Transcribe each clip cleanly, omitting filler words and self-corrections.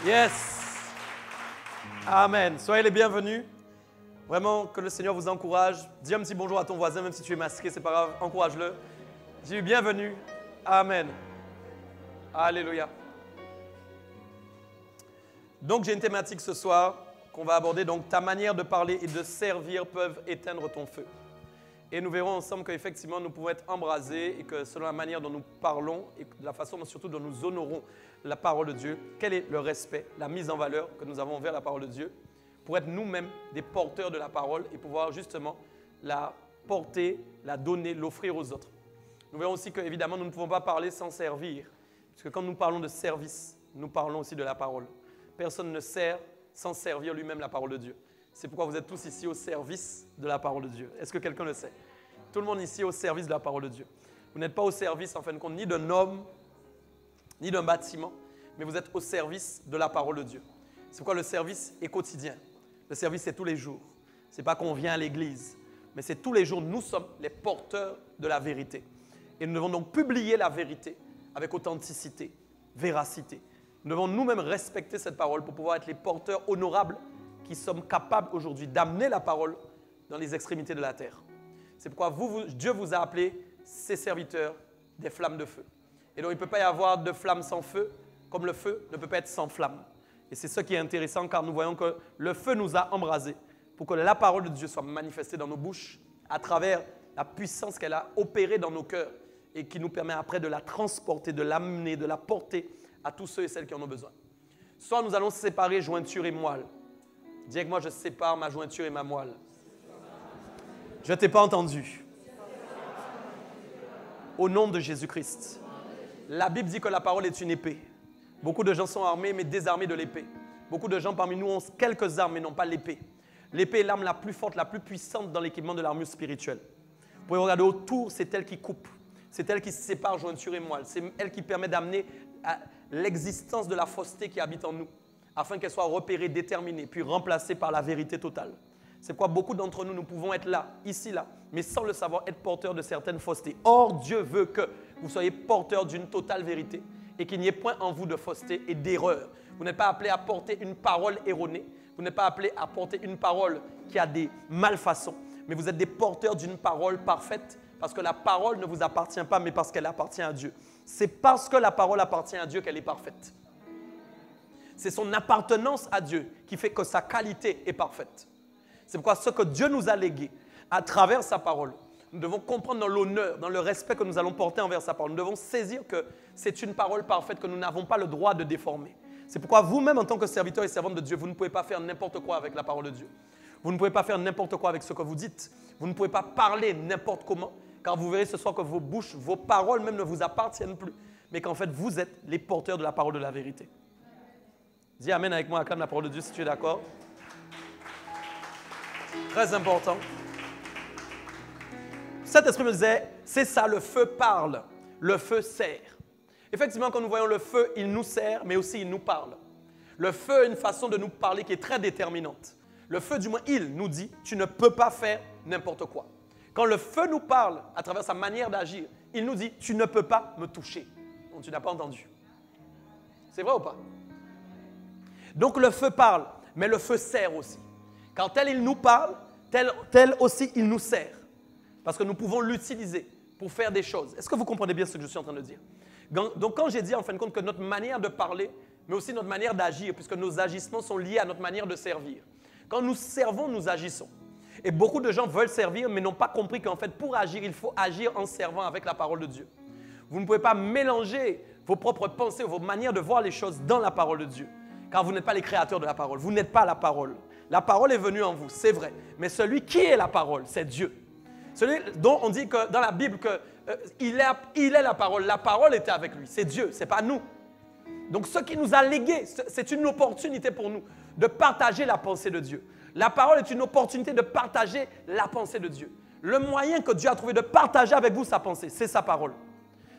Yes. Amen. Soyez les bienvenus. Vraiment, que le Seigneur vous encourage. Dis un petit bonjour à ton voisin, même si tu es masqué, c'est pas grave. Encourage-le. Dis bienvenue. Amen. Alléluia. Donc, j'ai une thématique ce soir qu'on va aborder. Donc, ta manière de parler et de servir peuvent éteindre ton feu. Et nous verrons ensemble qu'effectivement, nous pouvons être embrasés et que selon la manière dont nous parlons et de la façon surtout dont nous honorons la parole de Dieu, quel est le respect, la mise en valeur que nous avons envers la parole de Dieu pour être nous-mêmes des porteurs de la parole et pouvoir justement la porter, la donner, l'offrir aux autres. Nous verrons aussi qu'évidemment, nous ne pouvons pas parler sans servir. Parce que quand nous parlons de service, nous parlons aussi de la parole. Personne ne sert sans servir lui-même la parole de Dieu. C'est pourquoi vous êtes tous ici au service de la parole de Dieu. Est-ce que quelqu'un le sait? Tout le monde ici est au service de la parole de Dieu. Vous n'êtes pas au service, en fin de compte, ni d'un homme, ni d'un bâtiment, mais vous êtes au service de la parole de Dieu. C'est pourquoi le service est quotidien. Le service, c'est tous les jours. Ce n'est pas qu'on vient à l'église, mais c'est tous les jours. Nous sommes les porteurs de la vérité. Et nous devons donc publier la vérité avec authenticité, véracité. Nous devons nous-mêmes respecter cette parole pour pouvoir être les porteurs honorables qui sommes capables aujourd'hui d'amener la parole dans les extrémités de la terre. C'est pourquoi Dieu vous a appelé ses serviteurs des flammes de feu. Et donc il ne peut pas y avoir de flamme sans feu, comme le feu ne peut pas être sans flamme. Et c'est ce qui est intéressant car nous voyons que le feu nous a embrasés pour que la parole de Dieu soit manifestée dans nos bouches à travers la puissance qu'elle a opérée dans nos cœurs et qui nous permet après de la transporter, de l'amener, de la porter à tous ceux et celles qui en ont besoin. Soit nous allons séparer jointure et moelle. Dis avec moi, je sépare ma jointure et ma moelle. Je ne t'ai pas entendu. Au nom de Jésus-Christ. La Bible dit que la parole est une épée. Beaucoup de gens sont armés, mais désarmés de l'épée. Beaucoup de gens parmi nous ont quelques armes, mais n'ont pas l'épée. L'épée est l'arme la plus forte, la plus puissante dans l'équipement de l'armure spirituelle. Vous pouvez regarder autour, c'est elle qui coupe. C'est elle qui sépare jointure et moelle. C'est elle qui permet d'amener à l'existence de la fausseté qui habite en nous, afin qu'elle soit repérée, déterminée, puis remplacée par la vérité totale. C'est pourquoi beaucoup d'entre nous, nous pouvons être là, ici, là, mais sans le savoir, être porteurs de certaines faussetés. Or, Dieu veut que vous soyez porteurs d'une totale vérité et qu'il n'y ait point en vous de fausseté et d'erreur. Vous n'êtes pas appelés à porter une parole erronée. Vous n'êtes pas appelés à porter une parole qui a des malfaçons. Mais vous êtes des porteurs d'une parole parfaite parce que la parole ne vous appartient pas, mais parce qu'elle appartient à Dieu. C'est parce que la parole appartient à Dieu qu'elle est parfaite. C'est son appartenance à Dieu qui fait que sa qualité est parfaite. C'est pourquoi ce que Dieu nous a légué à travers sa parole, nous devons comprendre dans l'honneur, dans le respect que nous allons porter envers sa parole. Nous devons saisir que c'est une parole parfaite que nous n'avons pas le droit de déformer. C'est pourquoi vous-même, en tant que serviteur et servante de Dieu, vous ne pouvez pas faire n'importe quoi avec la parole de Dieu. Vous ne pouvez pas faire n'importe quoi avec ce que vous dites. Vous ne pouvez pas parler n'importe comment, car vous verrez ce soir que vos bouches, vos paroles même ne vous appartiennent plus, mais qu'en fait, vous êtes les porteurs de la parole de la vérité. Dis Amen avec moi, acclame la parole de Dieu si tu es d'accord. Très important. Cet esprit me disait, c'est ça, le feu parle, le feu sert. Effectivement, quand nous voyons le feu, il nous sert, mais aussi il nous parle. Le feu est une façon de nous parler qui est très déterminante. Le feu, du moins, il nous dit, tu ne peux pas faire n'importe quoi. Quand le feu nous parle, à travers sa manière d'agir, il nous dit, tu ne peux pas me toucher. Donc, tu n'as pas entendu. C'est vrai ou pas? Donc, le feu parle, mais le feu sert aussi. Quand tel il nous parle, tel aussi il nous sert. Parce que nous pouvons l'utiliser pour faire des choses. Est-ce que vous comprenez bien ce que je suis en train de dire? Donc quand j'ai dit en fin de compte que notre manière de parler, mais aussi notre manière d'agir, puisque nos agissements sont liés à notre manière de servir. Quand nous servons, nous agissons. Et beaucoup de gens veulent servir, mais n'ont pas compris qu'en fait, pour agir, il faut agir en servant avec la parole de Dieu. Vous ne pouvez pas mélanger vos propres pensées, vos manières de voir les choses dans la parole de Dieu. Car vous n'êtes pas les créateurs de la parole. Vous n'êtes pas la parole. La parole est venue en vous, c'est vrai. Mais celui qui est la parole, c'est Dieu. Celui dont on dit que dans la Bible qu'il est la parole. La parole était avec lui. C'est Dieu, ce n'est pas nous. Donc ce qui nous a légué, c'est une opportunité pour nous de partager la pensée de Dieu. La parole est une opportunité de partager la pensée de Dieu. Le moyen que Dieu a trouvé de partager avec vous sa pensée, c'est sa parole.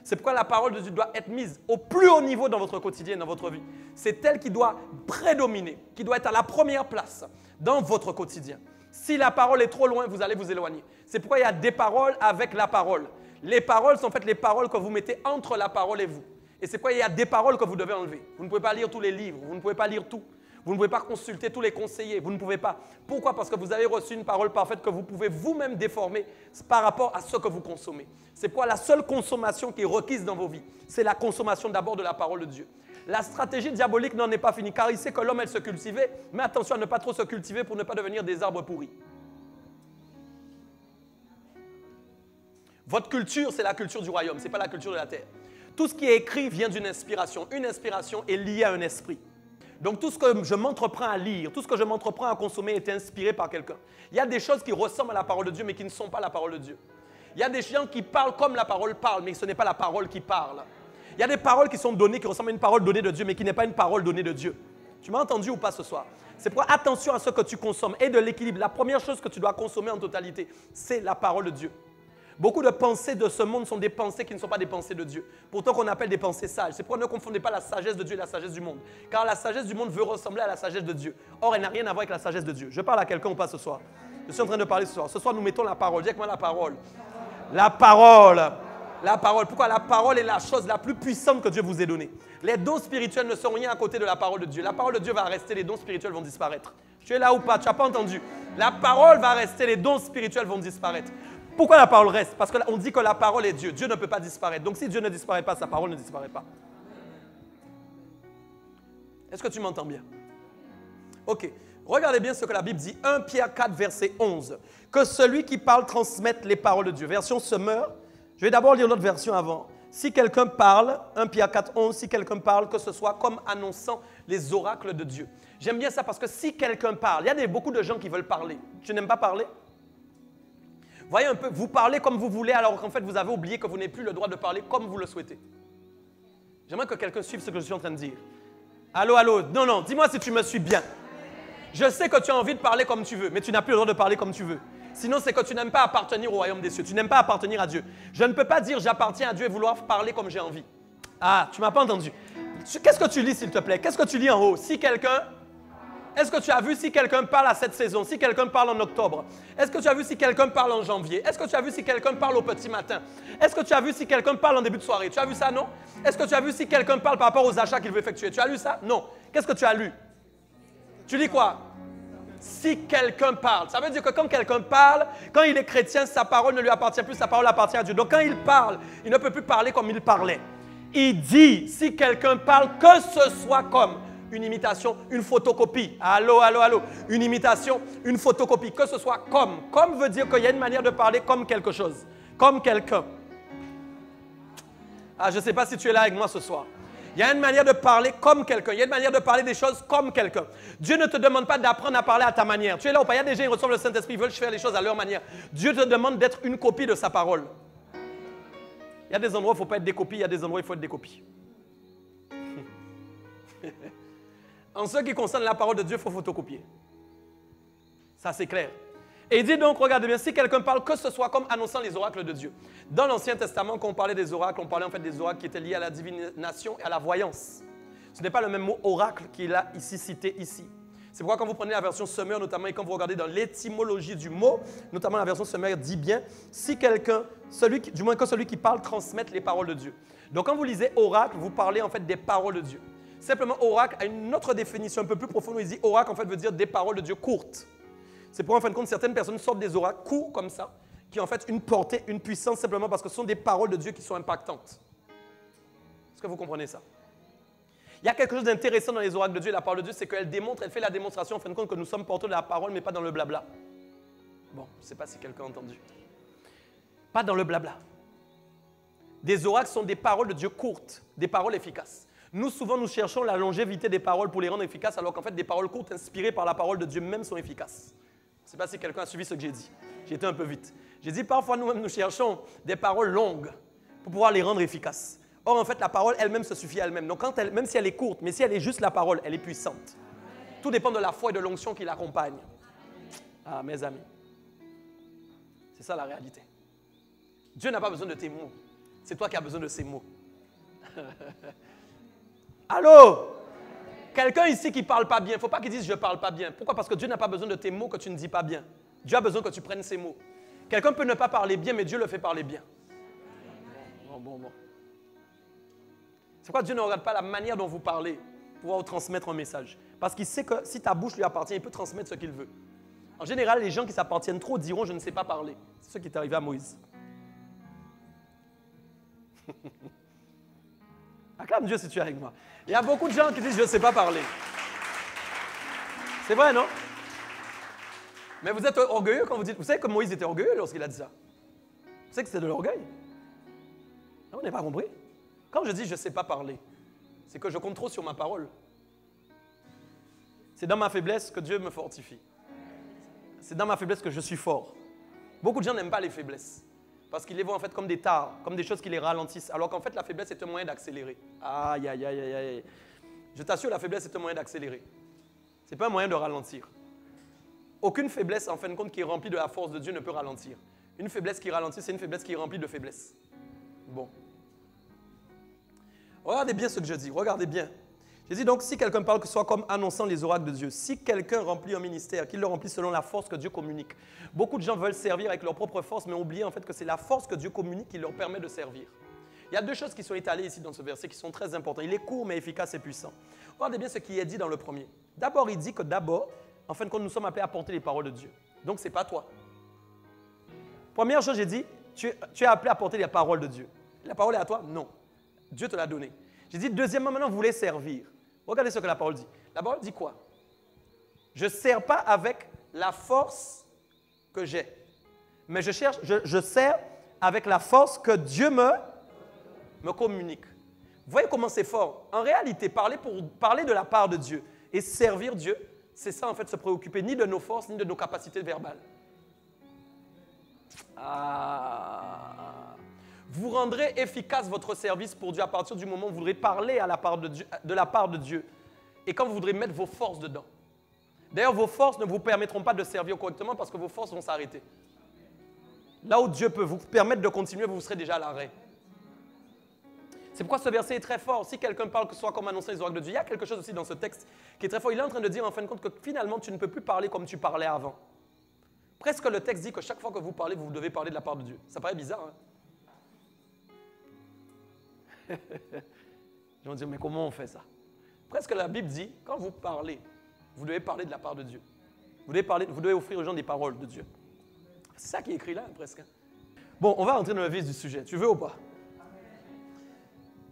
C'est pourquoi la parole de Dieu doit être mise au plus haut niveau dans votre quotidien, dans votre vie. C'est elle qui doit prédominer, qui doit être à la première place dans votre quotidien. Si la parole est trop loin, vous allez vous éloigner. C'est pourquoi il y a des paroles avec la parole. Les paroles sont en fait les paroles que vous mettez entre la parole et vous. Et c'est quoi? Il y a des paroles que vous devez enlever. Vous ne pouvez pas lire tous les livres, vous ne pouvez pas lire tout. Vous ne pouvez pas consulter tous les conseillers, vous ne pouvez pas. Pourquoi? Parce que vous avez reçu une parole parfaite que vous pouvez vous-même déformer par rapport à ce que vous consommez. C'est quoi? La seule consommation qui est requise dans vos vies, c'est la consommation d'abord de la parole de Dieu. La stratégie diabolique n'en est pas finie, car il sait que l'homme, elle se cultivait, mais attention à ne pas trop se cultiver pour ne pas devenir des arbres pourris. Votre culture, c'est la culture du royaume, ce n'est pas la culture de la terre. Tout ce qui est écrit vient d'une inspiration. Une inspiration est liée à un esprit. Donc tout ce que je m'entreprends à lire, tout ce que je m'entreprends à consommer est inspiré par quelqu'un. Il y a des choses qui ressemblent à la parole de Dieu, mais qui ne sont pas la parole de Dieu. Il y a des gens qui parlent comme la parole parle, mais ce n'est pas la parole qui parle. Il y a des paroles qui sont données, qui ressemblent à une parole donnée de Dieu, mais qui n'est pas une parole donnée de Dieu. Tu m'as entendu ou pas ce soir? C'est pourquoi attention à ce que tu consommes et de l'équilibre. La première chose que tu dois consommer en totalité, c'est la parole de Dieu. Beaucoup de pensées de ce monde sont des pensées qui ne sont pas des pensées de Dieu. Pourtant qu'on appelle des pensées sages. C'est pourquoi ne confondez pas la sagesse de Dieu et la sagesse du monde. Car la sagesse du monde veut ressembler à la sagesse de Dieu. Or, elle n'a rien à voir avec la sagesse de Dieu. Je parle à quelqu'un ou pas ce soir? Je suis en train de parler ce soir. Ce soir, nous mettons la parole. Dis avec moi la parole. La parole. La parole. Pourquoi? La parole est la chose la plus puissante que Dieu vous ait donnée. Les dons spirituels ne sont rien à côté de la parole de Dieu. La parole de Dieu va rester, les dons spirituels vont disparaître. Tu es là ou pas? Tu n'as pas entendu? La parole va rester, les dons spirituels vont disparaître. Pourquoi la parole reste? Parce qu'on dit que la parole est Dieu. Dieu ne peut pas disparaître. Donc si Dieu ne disparaît pas, sa parole ne disparaît pas. Est-ce que tu m'entends bien? Ok. Regardez bien ce que la Bible dit. 1 Pierre 4, verset 11. Que celui qui parle transmette les paroles de Dieu. Version Semeur. Je vais d'abord lire notre version avant. Si quelqu'un parle, 1 Pierre 4, 11, si quelqu'un parle, que ce soit comme annonçant les oracles de Dieu. J'aime bien ça parce que si quelqu'un parle, il y a beaucoup de gens qui veulent parler. Tu n'aimes pas parler? Voyez un peu, vous parlez comme vous voulez alors qu'en fait vous avez oublié que vous n'avez plus le droit de parler comme vous le souhaitez. J'aimerais que quelqu'un suive ce que je suis en train de dire. Allô, allô, non, non, dis-moi si tu me suis bien. Je sais que tu as envie de parler comme tu veux, mais tu n'as plus le droit de parler comme tu veux. Sinon, c'est que tu n'aimes pas appartenir au royaume des cieux. Tu n'aimes pas appartenir à Dieu. Je ne peux pas dire j'appartiens à Dieu et vouloir parler comme j'ai envie. Ah, tu ne m'as pas entendu. Qu'est-ce que tu lis, s'il te plaît? Qu'est-ce que tu lis en haut? Si quelqu'un... Est-ce que tu as vu si quelqu'un parle à cette saison? Si quelqu'un parle en octobre? Est-ce que tu as vu si quelqu'un parle en janvier? Est-ce que tu as vu si quelqu'un parle au petit matin? Est-ce que tu as vu si quelqu'un parle en début de soirée? Tu as vu ça, non? Est-ce que tu as vu si quelqu'un parle par rapport aux achats qu'il veut effectuer? Tu as lu ça? Non. Qu'est-ce que tu as lu? Tu lis quoi? Si quelqu'un parle. Ça veut dire que quand quelqu'un parle, quand il est chrétien, sa parole ne lui appartient plus, sa parole appartient à Dieu. Donc quand il parle, il ne peut plus parler comme il parlait. Il dit, si quelqu'un parle, que ce soit comme une imitation, une photocopie. Allô, allô, allô. Une imitation, une photocopie. Que ce soit comme. Comme veut dire qu'il y a une manière de parler comme quelque chose. Comme quelqu'un. Ah, je ne sais pas si tu es là avec moi ce soir. Il y a une manière de parler comme quelqu'un. Il y a une manière de parler des choses comme quelqu'un. Dieu ne te demande pas d'apprendre à parler à ta manière. Tu es là ou pas? Il y a des gens qui reçoivent le Saint-Esprit, ils veulent faire les choses à leur manière. Dieu te demande d'être une copie de sa parole. Il y a des endroits où il ne faut pas être des copies, il y a des endroits où il faut être des copies. En ce qui concerne la parole de Dieu, il faut photocopier. Ça, c'est clair. Et il dit donc, regardez bien, si quelqu'un parle, que ce soit comme annonçant les oracles de Dieu. Dans l'Ancien Testament, quand on parlait des oracles, on parlait en fait des oracles qui étaient liés à la divination et à la voyance. Ce n'est pas le même mot oracle qu'il a ici cité ici. C'est pourquoi quand vous prenez la version Semeur notamment et quand vous regardez dans l'étymologie du mot, notamment la version Semeur dit bien, si quelqu'un, du moins que celui qui parle transmette les paroles de Dieu. Donc quand vous lisez oracle, vous parlez en fait des paroles de Dieu. Simplement, oracle a une autre définition un peu plus profonde où il dit oracle en fait veut dire des paroles de Dieu courtes. C'est pour en fin de compte, certaines personnes sortent des oracles courts comme ça, qui ont en fait une portée, une puissance simplement parce que ce sont des paroles de Dieu qui sont impactantes. Est-ce que vous comprenez ça? Il y a quelque chose d'intéressant dans les oracles de Dieu et la parole de Dieu, c'est qu'elle démontre, elle fait la démonstration en fin de compte que nous sommes porteurs de la parole, mais pas dans le blabla. Bon, je ne sais pas si quelqu'un a entendu. Pas dans le blabla. Des oracles sont des paroles de Dieu courtes, des paroles efficaces. Nous, souvent, nous cherchons la longévité des paroles pour les rendre efficaces, alors qu'en fait, des paroles courtes inspirées par la parole de Dieu même sont efficaces. Je ne sais pas si quelqu'un a suivi ce que j'ai dit. J'ai été un peu vite. J'ai dit, parfois, nous-mêmes, nous cherchons des paroles longues pour pouvoir les rendre efficaces. Or, en fait, la parole elle-même se suffit à elle-même. Donc, même si elle est courte, mais si elle est juste la parole, elle est puissante. Tout dépend de la foi et de l'onction qui l'accompagne. Ah, mes amis. C'est ça la réalité. Dieu n'a pas besoin de tes mots. C'est toi qui as besoin de ses mots. Allô? Quelqu'un ici qui ne parle pas bien, il ne faut pas qu'il dise « je ne parle pas bien ». Pourquoi? Parce que Dieu n'a pas besoin de tes mots que tu ne dis pas bien. Dieu a besoin que tu prennes ses mots. Quelqu'un peut ne pas parler bien, mais Dieu le fait parler bien. Bon. C'est pourquoi Dieu ne regarde pas la manière dont vous parlez pour pouvoir vous transmettre un message. Parce qu'il sait que si ta bouche lui appartient, il peut transmettre ce qu'il veut. En général, les gens qui s'appartiennent trop diront « je ne sais pas parler ». C'est ce qui est arrivé à Moïse. Acclame Dieu si tu es avec moi. Il y a beaucoup de gens qui disent « je ne sais pas parler ». C'est vrai, non? Mais vous êtes orgueilleux quand vous dites... Vous savez que Moïse était orgueilleux lorsqu'il a dit ça? Vous savez que c'était de l'orgueil? Non, vous n'avez pas compris? Quand je dis « je ne sais pas parler », c'est que je compte trop sur ma parole. C'est dans ma faiblesse que Dieu me fortifie. C'est dans ma faiblesse que je suis fort. Beaucoup de gens n'aiment pas les faiblesses. Parce qu'ils les voient en fait comme des tares, comme des choses qui les ralentissent. Alors qu'en fait, la faiblesse est un moyen d'accélérer. Aïe, aïe, aïe, aïe, aïe. Je t'assure, la faiblesse est un moyen d'accélérer. Ce n'est pas un moyen de ralentir. Aucune faiblesse, en fin de compte, qui est remplie de la force de Dieu ne peut ralentir. Une faiblesse qui ralentit, c'est une faiblesse qui est remplie de faiblesse. Bon. Regardez bien ce que je dis. Regardez bien. Je dis donc, si quelqu'un parle, que ce soit comme annonçant les oracles de Dieu. Si quelqu'un remplit un ministère, qu'il le remplit selon la force que Dieu communique. Beaucoup de gens veulent servir avec leur propre force, mais oublient en fait que c'est la force que Dieu communique qui leur permet de servir. Il y a deux choses qui sont étalées ici dans ce verset qui sont très importantes. Il est court, mais efficace et puissant. Regardez bien ce qui est dit dans le premier. D'abord, il dit que en fin de compte, nous sommes appelés à porter les paroles de Dieu. Donc, ce n'est pas toi. Première chose, j'ai dit, tu es appelé à porter les paroles de Dieu. La parole est à toi? Non. Dieu te l'a donnée. J'ai dit, deuxièmement, maintenant, vous voulez servir. Regardez ce que la parole dit. La parole dit quoi? Je ne sers pas avec la force que j'ai. Mais je sers avec la force que Dieu me communique. Vous voyez comment c'est fort? En réalité, parler de la part de Dieu et servir Dieu, c'est ça en fait, se préoccuper ni de nos forces, ni de nos capacités verbales. Vous rendrez efficace votre service pour Dieu à partir du moment où vous voudrez parler de la part de Dieu et quand vous voudrez mettre vos forces dedans. D'ailleurs, vos forces ne vous permettront pas de servir correctement parce que vos forces vont s'arrêter. Là où Dieu peut vous permettre de continuer, vous serez déjà à l'arrêt. C'est pourquoi ce verset est très fort. Si quelqu'un parle que ce soit comme annoncer les oracles de Dieu, il y a quelque chose aussi dans ce texte qui est très fort. Il est en train de dire en fin de compte que finalement, tu ne peux plus parler comme tu parlais avant. Presque le texte dit que chaque fois que vous parlez, vous devez parler de la part de Dieu. Ça paraît bizarre, hein? Ils vont dire, mais comment on fait ça? Presque la Bible dit, quand vous parlez, vous devez parler de la part de Dieu. Vous devez offrir aux gens des paroles de Dieu. C'est ça qui est écrit là, presque. Bon, on va rentrer dans le vif du sujet. Tu veux ou pas?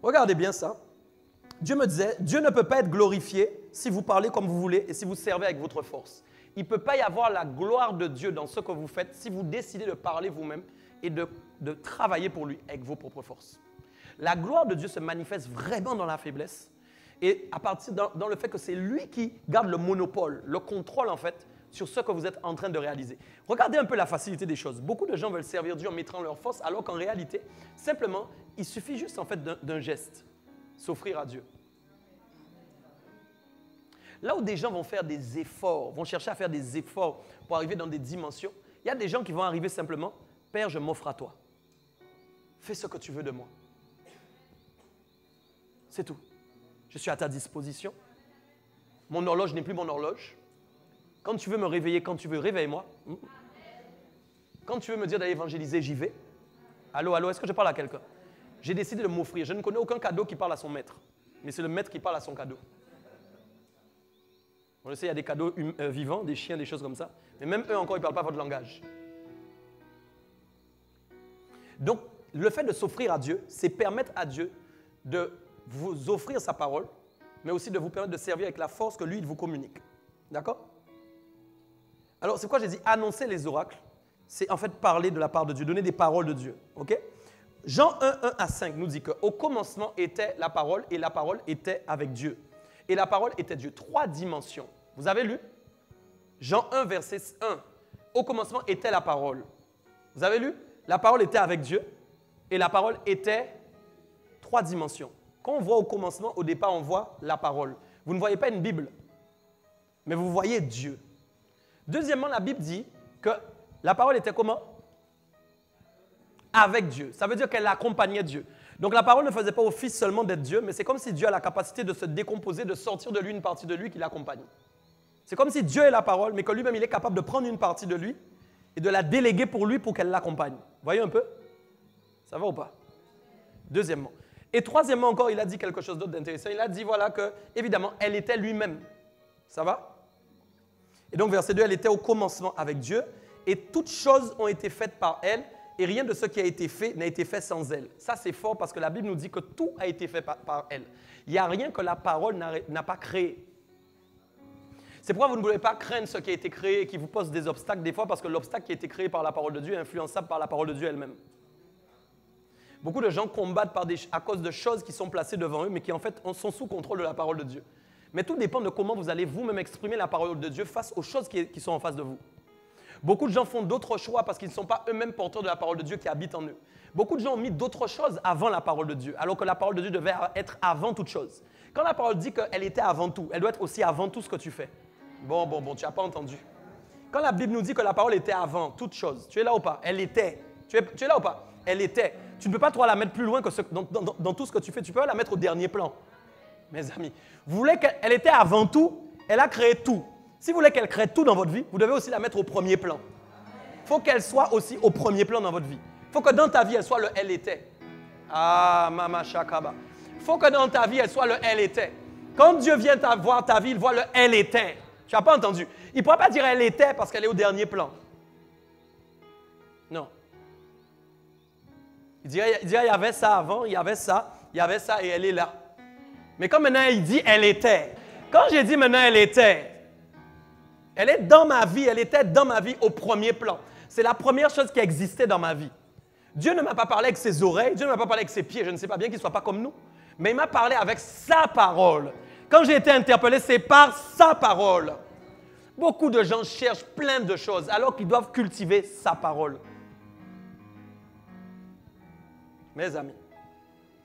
Regardez bien ça. Dieu me disait, Dieu ne peut pas être glorifié si vous parlez comme vous voulez et si vous servez avec votre force. Il ne peut pas y avoir la gloire de Dieu dans ce que vous faites si vous décidez de parler vous-même et de travailler pour lui avec vos propres forces. La gloire de Dieu se manifeste vraiment dans la faiblesse et à partir dans le fait que c'est lui qui garde le monopole, le contrôle en fait, sur ce que vous êtes en train de réaliser. Regardez un peu la facilité des choses. Beaucoup de gens veulent servir Dieu en mettant leur force, alors qu'en réalité, simplement, il suffit juste en fait d'un geste, s'offrir à Dieu. Là où des gens vont faire des efforts, vont chercher à faire des efforts pour arriver dans des dimensions, il y a des gens qui vont arriver simplement, « Père, je m'offre à toi. Fais ce que tu veux de moi. » C'est tout. Je suis à ta disposition. Mon horloge n'est plus mon horloge. Quand tu veux me réveiller, quand tu veux, réveille-moi. Quand tu veux me dire d'aller évangéliser, j'y vais. Allô, allô, est-ce que je parle à quelqu'un? J'ai décidé de m'offrir. Je ne connais aucun cadeau qui parle à son maître. Mais c'est le maître qui parle à son cadeau. Je sais, il y a des cadeaux vivants, des chiens, des choses comme ça. Mais même eux encore, ils ne parlent pas votre langage. Donc, le fait de s'offrir à Dieu, c'est permettre à Dieu de vous offrir sa parole, mais aussi de vous permettre de servir avec la force que lui, il vous communique. D'accord? Alors, c'est pourquoi j'ai dit annoncer les oracles. C'est en fait parler de la part de Dieu, donner des paroles de Dieu. OK? Jean 1, 1 à 5 nous dit qu'au commencement était la parole et la parole était avec Dieu. Et la parole était Dieu. 3 dimensions. Vous avez lu? Jean 1, verset 1. Au commencement était la parole. Vous avez lu? La parole était avec Dieu et la parole était 3 dimensions. Quand on voit au commencement, au départ, on voit la parole. Vous ne voyez pas une Bible, mais vous voyez Dieu. Deuxièmement, la Bible dit que la parole était comment? Avec Dieu. Ça veut dire qu'elle accompagnait Dieu. Donc la parole ne faisait pas office seulement d'être Dieu, mais c'est comme si Dieu a la capacité de se décomposer, de sortir de lui une partie de lui qui l'accompagne. C'est comme si Dieu est la parole, mais que lui-même il est capable de prendre une partie de lui et de la déléguer pour lui pour qu'elle l'accompagne. Voyez un peu? Ça va ou pas? Deuxièmement. Et troisièmement encore, il a dit quelque chose d'autre d'intéressant. Il a dit, voilà, que, évidemment, elle était lui-même. Ça va? Et donc, verset 2, elle était au commencement avec Dieu, et toutes choses ont été faites par elle, et rien de ce qui a été fait n'a été fait sans elle. Ça, c'est fort parce que la Bible nous dit que tout a été fait par elle. Il n'y a rien que la parole n'a pas créé. C'est pourquoi vous ne pouvez pas craindre ce qui a été créé et qui vous pose des obstacles des fois, parce que l'obstacle qui a été créé par la parole de Dieu est influençable par la parole de Dieu elle-même. Beaucoup de gens combattent à cause de choses qui sont placées devant eux, mais qui en fait sont sous contrôle de la parole de Dieu. Mais tout dépend de comment vous allez vous-même exprimer la parole de Dieu face aux choses qui sont en face de vous. Beaucoup de gens font d'autres choix parce qu'ils ne sont pas eux-mêmes porteurs de la parole de Dieu qui habite en eux. Beaucoup de gens ont mis d'autres choses avant la parole de Dieu, alors que la parole de Dieu devait être avant toute chose. Quand la parole dit qu'elle était avant tout, elle doit être aussi avant tout ce que tu fais. Bon, tu n'as pas entendu. Quand la Bible nous dit que la parole était avant toute chose, tu es là ou pas? Elle était. Tu es là ou pas? Elle était. Tu ne peux pas trop la mettre plus loin que dans tout ce que tu fais. Tu peux la mettre au dernier plan. Mes amis, vous voulez qu'elle était avant tout, elle a créé tout. Si vous voulez qu'elle crée tout dans votre vie, vous devez aussi la mettre au premier plan. Il faut qu'elle soit aussi au premier plan dans votre vie. Il faut que dans ta vie, elle soit le « elle était ». Ah, Mama Shakaba. Il faut que dans ta vie, elle soit le « elle était ». Quand Dieu vient voir ta vie, il voit le « elle était ». Tu n'as pas entendu. Il ne pourra pas dire « elle était » parce qu'elle est au dernier plan. Non. Il dirait il y avait ça avant, il y avait ça et elle est là. Mais quand maintenant il dit « elle était », quand j'ai dit maintenant « elle était », elle est dans ma vie, elle était dans ma vie au premier plan. C'est la première chose qui existait dans ma vie. Dieu ne m'a pas parlé avec ses oreilles, Dieu ne m'a pas parlé avec ses pieds, je ne sais pas bien qu'il ne soit pas comme nous, mais il m'a parlé avec sa parole. Quand j'ai été interpellé, c'est par sa parole. Beaucoup de gens cherchent plein de choses alors qu'ils doivent cultiver sa parole. Mes amis,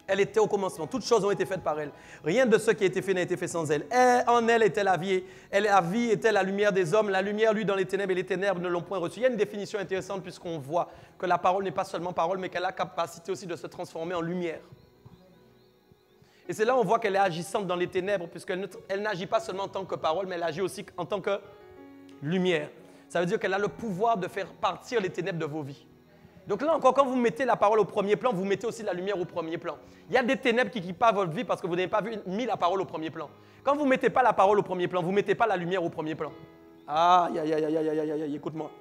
elle était au commencement. Toutes choses ont été faites par elle. Rien de ce qui a été fait n'a été fait sans elle. En elle était la vie. La vie était la lumière des hommes. La lumière, lui, dans les ténèbres, et les ténèbres ne l'ont point reçue. Il y a une définition intéressante puisqu'on voit que la parole n'est pas seulement parole, mais qu'elle a la capacité aussi de se transformer en lumière. Et c'est là où on voit qu'elle est agissante dans les ténèbres, puisqu'elle n'agit pas seulement en tant que parole, mais elle agit aussi en tant que lumière. Ça veut dire qu'elle a le pouvoir de faire partir les ténèbres de vos vies. Donc là encore, quand vous mettez la parole au premier plan, vous mettez aussi la lumière au premier plan. Il y a des ténèbres qui quittent pas votre vie parce que vous n'avez pas mis la parole au premier plan. Quand vous ne mettez pas la parole au premier plan, vous ne mettez pas la lumière au premier plan. Aïe, écoute-moi.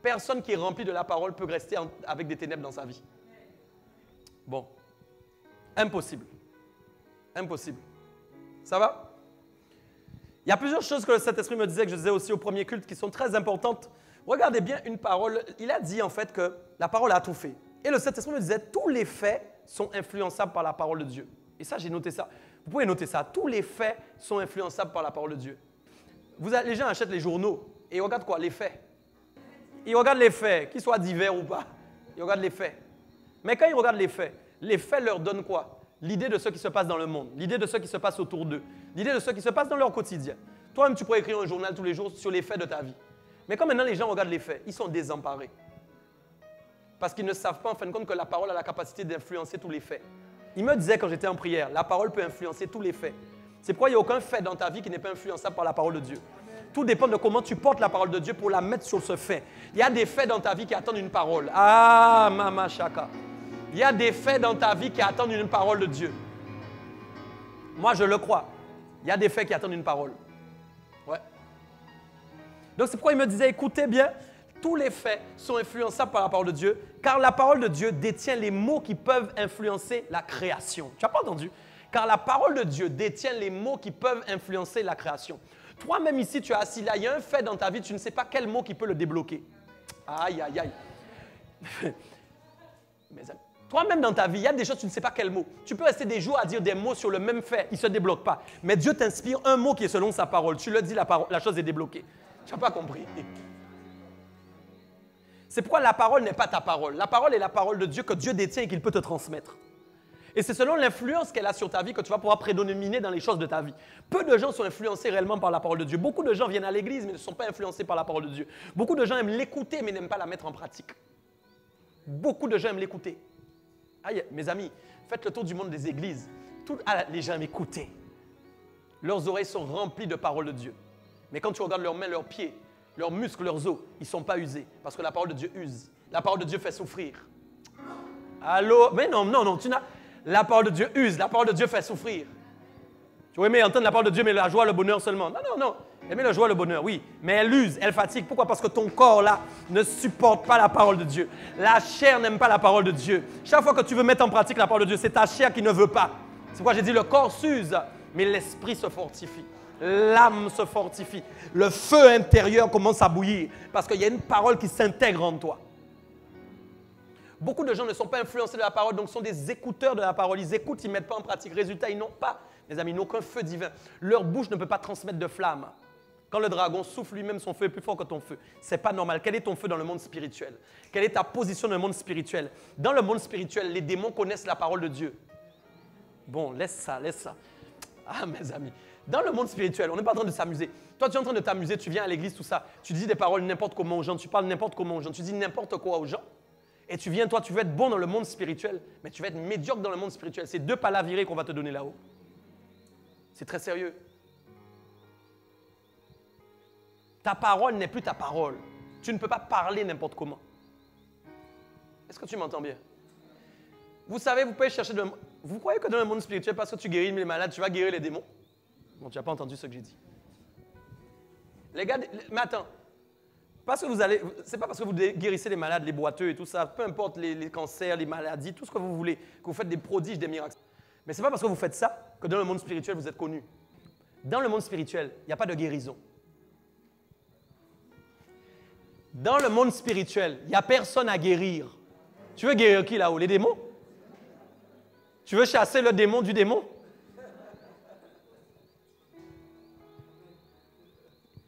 Personne qui est rempli de la parole peut rester avec des ténèbres dans sa vie. Bon. Impossible. Impossible. Ça va? Il y a plusieurs choses que le Saint-Esprit me disait, que je disais aussi au premier culte, qui sont très importantes. Regardez bien une parole. Il a dit en fait que la parole a tout fait. Et le Saint-Esprit me disait, tous les faits sont influençables par la parole de Dieu. Et ça, j'ai noté ça. Vous pouvez noter ça. Tous les faits sont influençables par la parole de Dieu. Les gens achètent les journaux et ils regardent quoi? Les faits. Ils regardent les faits, qu'ils soient divers ou pas. Ils regardent les faits. Mais quand ils regardent les faits leur donnent quoi? L'idée de ce qui se passe dans le monde, l'idée de ce qui se passe autour d'eux, l'idée de ce qui se passe dans leur quotidien. Toi-même, tu pourrais écrire un journal tous les jours sur les faits de ta vie. Mais quand maintenant les gens regardent les faits, ils sont désemparés. Parce qu'ils ne savent pas en fin de compte que la parole a la capacité d'influencer tous les faits. Il me disait quand j'étais en prière, la parole peut influencer tous les faits. C'est pourquoi il n'y a aucun fait dans ta vie qui n'est pas influençable par la parole de Dieu. Tout dépend de comment tu portes la parole de Dieu pour la mettre sur ce fait. Il y a des faits dans ta vie qui attendent une parole. Ah, Mama Shaka. Il y a des faits dans ta vie qui attendent une parole de Dieu. Moi, je le crois. Il y a des faits qui attendent une parole. Ouais. Donc, c'est pourquoi il me disait, écoutez bien, tous les faits sont influençables par la parole de Dieu, car la parole de Dieu détient les mots qui peuvent influencer la création. Tu n'as pas entendu? Car la parole de Dieu détient les mots qui peuvent influencer la création. Toi-même ici, tu es assis là, il y a un fait dans ta vie, tu ne sais pas quel mot qui peut le débloquer. Aïe, aïe, aïe. Mes amis. Toi-même dans ta vie, il y a des choses, tu ne sais pas quel mot. Tu peux rester des jours à dire des mots sur le même fait, il ne se débloque pas. Mais Dieu t'inspire un mot qui est selon sa parole. Tu le dis, la chose est débloquée. Tu n'as pas compris. C'est pourquoi la parole n'est pas ta parole. La parole est la parole de Dieu que Dieu détient et qu'il peut te transmettre. Et c'est selon l'influence qu'elle a sur ta vie que tu vas pouvoir prédominer dans les choses de ta vie. Peu de gens sont influencés réellement par la parole de Dieu. Beaucoup de gens viennent à l'église mais ne sont pas influencés par la parole de Dieu. Beaucoup de gens aiment l'écouter mais n'aiment pas la mettre en pratique. Beaucoup de gens aiment l'écouter. Aïe, mes amis, faites le tour du monde des églises. Les gens aiment écouter. Leurs oreilles sont remplies de paroles de Dieu. Mais quand tu regardes leurs mains, leurs pieds, leurs muscles, leurs os, ils ne sont pas usés. Parce que la parole de Dieu use. La parole de Dieu fait souffrir. Allô? Mais non, tu n'as... La parole de Dieu use, la parole de Dieu fait souffrir. Tu vois, mais entendre la parole de Dieu, mais la joie, le bonheur seulement. Non, non, non. Aimer la joie, le bonheur, oui. Mais elle use, elle fatigue. Pourquoi? Parce que ton corps, là, ne supporte pas la parole de Dieu. La chair n'aime pas la parole de Dieu. Chaque fois que tu veux mettre en pratique la parole de Dieu, c'est ta chair qui ne veut pas. C'est pourquoi j'ai dit, le corps s'use, mais l'esprit se fortifie. L'âme se fortifie. Le feu intérieur commence à bouillir parce qu'il y a une parole qui s'intègre en toi. Beaucoup de gens ne sont pas influencés de la parole, donc sont des écouteurs de la parole. Ils écoutent, ils ne mettent pas en pratique. Résultat, ils n'ont pas, mes amis, ils n'ont aucun feu divin. Leur bouche ne peut pas transmettre de flamme. Quand le dragon souffle lui-même, son feu est plus fort que ton feu. Ce n'est pas normal. Quel est ton feu dans le monde spirituel? Quelle est ta position dans le monde spirituel? Dans le monde spirituel, les démons connaissent la parole de Dieu. Bon, laisse ça, laisse ça. Ah, mes amis. Dans le monde spirituel, on n'est pas en train de s'amuser. Toi, tu es en train de t'amuser, tu viens à l'église, tout ça. Tu dis des paroles n'importe comment aux gens, tu parles n'importe comment aux gens, tu dis n'importe quoi aux gens. Et tu viens, toi, tu veux être bon dans le monde spirituel, mais tu vas être médiocre dans le monde spirituel. C'est 2 palavirés qu'on va te donner là-haut. C'est très sérieux. Ta parole n'est plus ta parole. Tu ne peux pas parler n'importe comment. Est-ce que tu m'entends bien? Vous savez, vous pouvez chercher de... Vous croyez que dans le monde spirituel, parce que tu guéris les malades, tu vas guérir les démons? Bon, tu n'as pas entendu ce que j'ai dit. Les gars, mais attends. C'est pas parce que vous guérissez les malades, les boiteux et tout ça, peu importe les cancers, les maladies, tout ce que vous voulez, que vous faites des prodiges, des miracles. Mais ce n'est pas parce que vous faites ça que dans le monde spirituel, vous êtes connu. Dans le monde spirituel, il n'y a pas de guérison. Dans le monde spirituel, il n'y a personne à guérir. Tu veux guérir qui là-haut? Les démons? Tu veux chasser le démon du démon?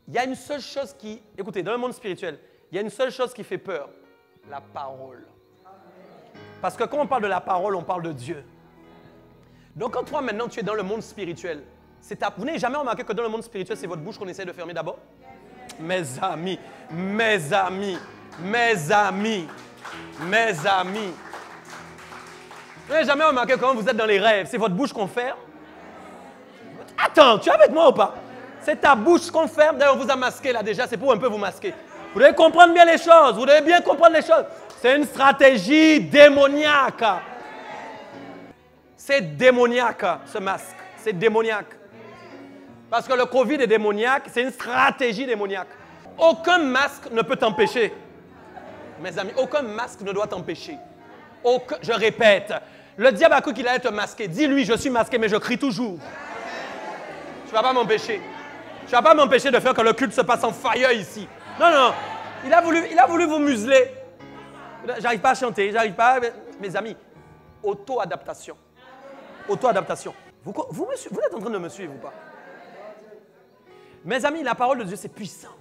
Il y a une seule chose qui... Écoutez, dans le monde spirituel, il y a une seule chose qui fait peur. La parole. Parce que quand on parle de la parole, on parle de Dieu. Donc quand toi maintenant tu es dans le monde spirituel, vous n'avez jamais remarqué que dans le monde spirituel, c'est votre bouche qu'on essaie de fermer d'abord? Mes amis, mes amis, mes amis, mes amis. Vous n'avez jamais remarqué quand vous êtes dans les rêves, c'est votre bouche qu'on ferme? Attends, tu es avec moi ou pas? C'est ta bouche qu'on ferme. D'ailleurs, on vous a masqué là déjà, c'est pour un peu vous masquer. Vous devez comprendre bien les choses, vous devez bien comprendre les choses. C'est une stratégie démoniaque. C'est démoniaque, ce masque. C'est démoniaque. Parce que le Covid est démoniaque, c'est une stratégie démoniaque. Aucun masque ne peut t'empêcher. Mes amis, aucun masque ne doit t'empêcher. Je répète, le diable a cru qu'il allait te masquer. Dis-lui, je suis masqué, mais je crie toujours. Tu ne vas pas m'empêcher. Tu ne vas pas m'empêcher de faire que le culte se passe en fire ici. Non, non, il a voulu vous museler. J'arrive pas à chanter, j'arrive pas. Mes amis, auto-adaptation. Auto-adaptation. Vous êtes en train de me suivre ou pas? Mes amis, la parole de Dieu, c'est puissant.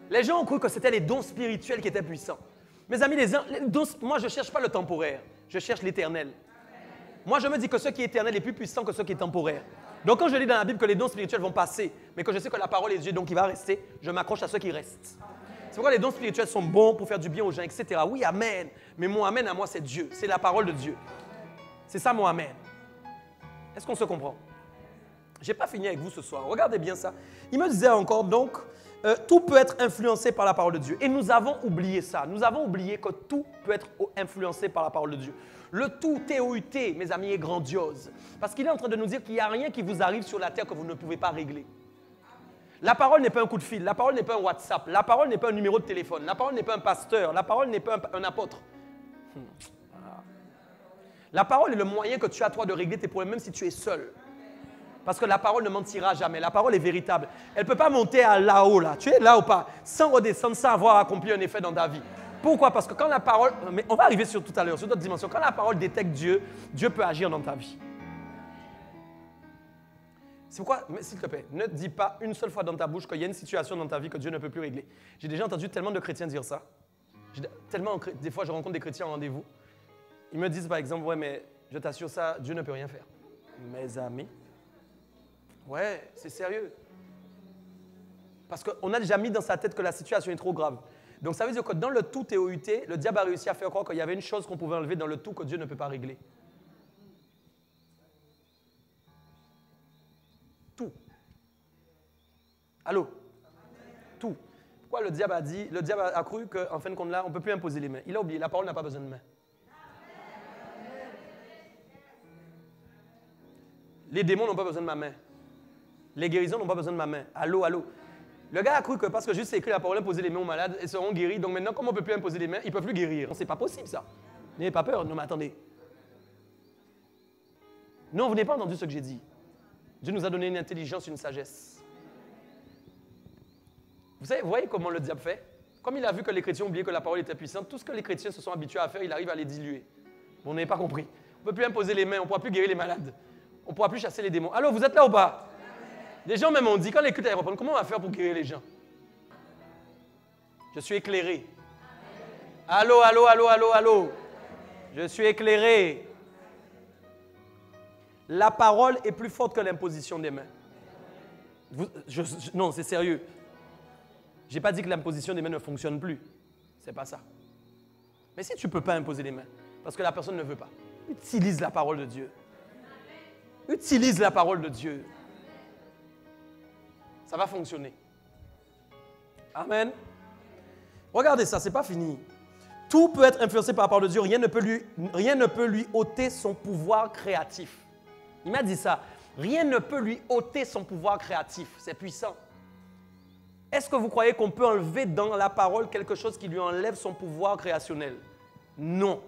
Les gens ont cru que c'était les dons spirituels qui étaient puissants. Mes amis, les dons, moi, je ne cherche pas le temporaire. Je cherche l'éternel. Moi, je me dis que ce qui est éternel est plus puissant que ce qui est temporaire. Donc, quand je lis dans la Bible que les dons spirituels vont passer, mais que je sais que la parole est Dieu, donc il va rester, je m'accroche à ceux qui restent. C'est pourquoi les dons spirituels sont bons pour faire du bien aux gens, etc. Oui, amen. Mais mon amen à moi, c'est Dieu. C'est la parole de Dieu. C'est ça mon amen. Est-ce qu'on se comprend? Je n'ai pas fini avec vous ce soir. Regardez bien ça. Il me disait encore, donc, tout peut être influencé par la parole de Dieu. Et nous avons oublié ça. Nous avons oublié que tout peut être influencé par la parole de Dieu. Le tout, T-O-U-T, mes amis, est grandiose. Parce qu'il est en train de nous dire qu'il n'y a rien qui vous arrive sur la terre que vous ne pouvez pas régler. La parole n'est pas un coup de fil. La parole n'est pas un WhatsApp. La parole n'est pas un numéro de téléphone. La parole n'est pas un pasteur. La parole n'est pas un apôtre. La parole est le moyen que tu as, toi, de régler tes problèmes, même si tu es seul. Parce que la parole ne mentira jamais. La parole est véritable. Elle ne peut pas monter à là-haut, là. Tu es là ou pas, sans redescendre, sans avoir accompli un effet dans ta vie. Pourquoi? Parce que quand la parole... Mais on va arriver sur tout à l'heure, sur d'autres dimensions. Quand la parole détecte Dieu, Dieu peut agir dans ta vie. C'est pourquoi, s'il te plaît, ne dis pas une seule fois dans ta bouche qu'il y a une situation dans ta vie que Dieu ne peut plus régler. J'ai déjà entendu tellement de chrétiens dire ça. Des fois, je rencontre des chrétiens en rendez-vous. Ils me disent par exemple, ouais, mais je t'assure ça, Dieu ne peut rien faire. Mes amis, ouais, c'est sérieux. Parce qu'on a déjà mis dans sa tête que la situation est trop grave. Donc ça veut dire que dans le tout T-O-U-T, le diable a réussi à faire croire qu'il y avait une chose qu'on pouvait enlever dans le tout que Dieu ne peut pas régler. Tout. Allô? Tout. Pourquoi le diable a cru qu'en fin de compte là, on ne peut plus imposer les mains. Il a oublié, la parole n'a pas besoin de mains. Les démons n'ont pas besoin de ma main. Les guérisons n'ont pas besoin de ma main. Allô, allô. Le gars a cru que parce que juste écrit la parole, imposer les mains aux malades, ils seront guéris. Donc maintenant, comme on ne peut plus imposer les mains, ils ne peuvent plus guérir. C'est pas possible ça. N'ayez pas peur. Non, mais attendez. Non, vous n'avez pas entendu ce que j'ai dit. Dieu nous a donné une intelligence, une sagesse. Vous savez, vous voyez comment le diable fait? Comme il a vu que les chrétiens oubliaient que la parole était puissante, tout ce que les chrétiens se sont habitués à faire, il arrive à les diluer. Bon, on n'avez pas compris. On ne peut plus imposer les mains, on ne pourra plus guérir les malades. On ne pourra plus chasser les démons. Alors, vous êtes là ou pas? Les gens même ont dit, quand les cultes reprennent, comment on va faire pour guérir les gens? Je suis éclairé. Allô, allô, allô, allô, allô. Je suis éclairé. La parole est plus forte que l'imposition des mains. Non, c'est sérieux. Je n'ai pas dit que l'imposition des mains ne fonctionne plus. Ce n'est pas ça. Mais si tu ne peux pas imposer les mains, parce que la personne ne veut pas, utilise la parole de Dieu. Utilise la parole de Dieu. Ça va fonctionner. Amen. Regardez ça, ce n'est pas fini. Tout peut être influencé par la parole de Dieu. Rien ne peut lui ôter son pouvoir créatif. Il m'a dit ça. Rien ne peut lui ôter son pouvoir créatif. C'est puissant. Est-ce que vous croyez qu'on peut enlever dans la parole quelque chose qui lui enlève son pouvoir créationnel? Non.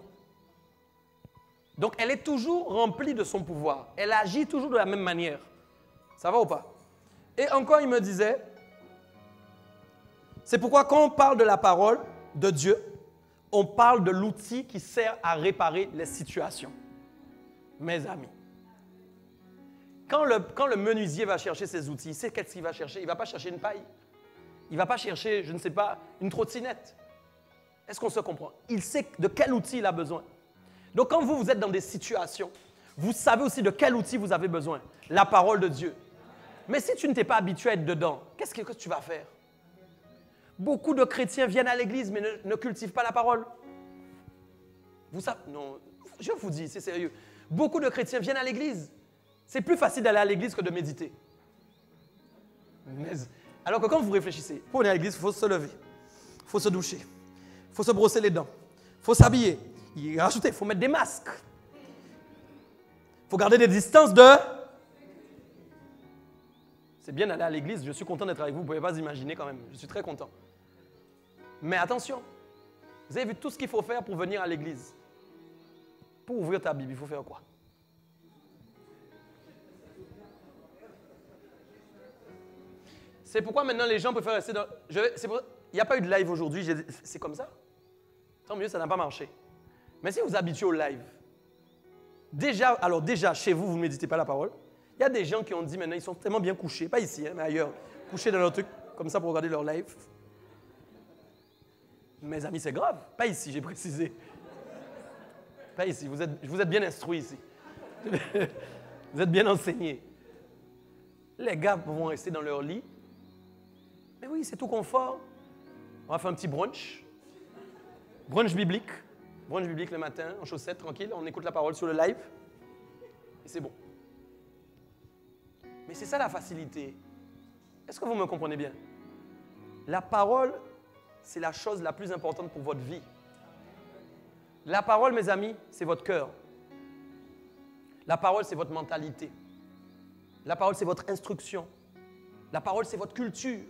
Donc, elle est toujours remplie de son pouvoir. Elle agit toujours de la même manière. Ça va ou pas? Et encore, il me disait, c'est pourquoi quand on parle de la parole de Dieu, on parle de l'outil qui sert à réparer les situations. Mes amis. Quand le menuisier va chercher ses outils, il sait qu'est-ce qu'il va chercher. Il ne va pas chercher une paille. Il ne va pas chercher, je ne sais pas, une trottinette. Est-ce qu'on se comprend? Il sait de quel outil il a besoin. Donc quand vous êtes dans des situations, vous savez aussi de quel outil vous avez besoin. La parole de Dieu. Mais si tu ne t'es pas habitué à être dedans, qu'est-ce que tu vas faire? Beaucoup de chrétiens viennent à l'église mais ne cultivent pas la parole. Vous savez, non, je vous dis, c'est sérieux. Beaucoup de chrétiens viennent à l'église. C'est plus facile d'aller à l'église que de méditer. Alors que quand vous réfléchissez, pour aller à l'église, il faut se lever, il faut se doucher, il faut se brosser les dents, il faut s'habiller, il faut mettre des masques, il faut garder des distances de... C'est bien d'aller à l'église, je suis content d'être avec vous, vous ne pouvez pas imaginer quand même, je suis très content. Mais attention, vous avez vu tout ce qu'il faut faire pour venir à l'église. Pour ouvrir ta Bible, il faut faire quoi? C'est pourquoi maintenant les gens préfèrent rester dans... Il n'y a pas eu de live aujourd'hui, c'est comme ça. Tant mieux, ça n'a pas marché. Mais si vous habituez au live, déjà, chez vous, vous ne méditez pas la parole. Il y a des gens qui ont dit maintenant, ils sont tellement bien couchés, pas ici, hein, mais ailleurs, couchés dans leur truc, comme ça pour regarder leur live. Mes amis, c'est grave. Pas ici, j'ai précisé. Pas ici, vous êtes bien instruits ici. Vous êtes bien enseignés. Les gars vont rester dans leur lit. Mais oui, c'est tout confort. On va faire un petit brunch. Brunch biblique. Brunch biblique le matin, en chaussettes, tranquille. On écoute la parole sur le live. Et c'est bon. Mais c'est ça la facilité. Est-ce que vous me comprenez bien? La parole, c'est la chose la plus importante pour votre vie. La parole, mes amis, c'est votre cœur. La parole, c'est votre mentalité. La parole, c'est votre instruction. La parole, c'est votre culture.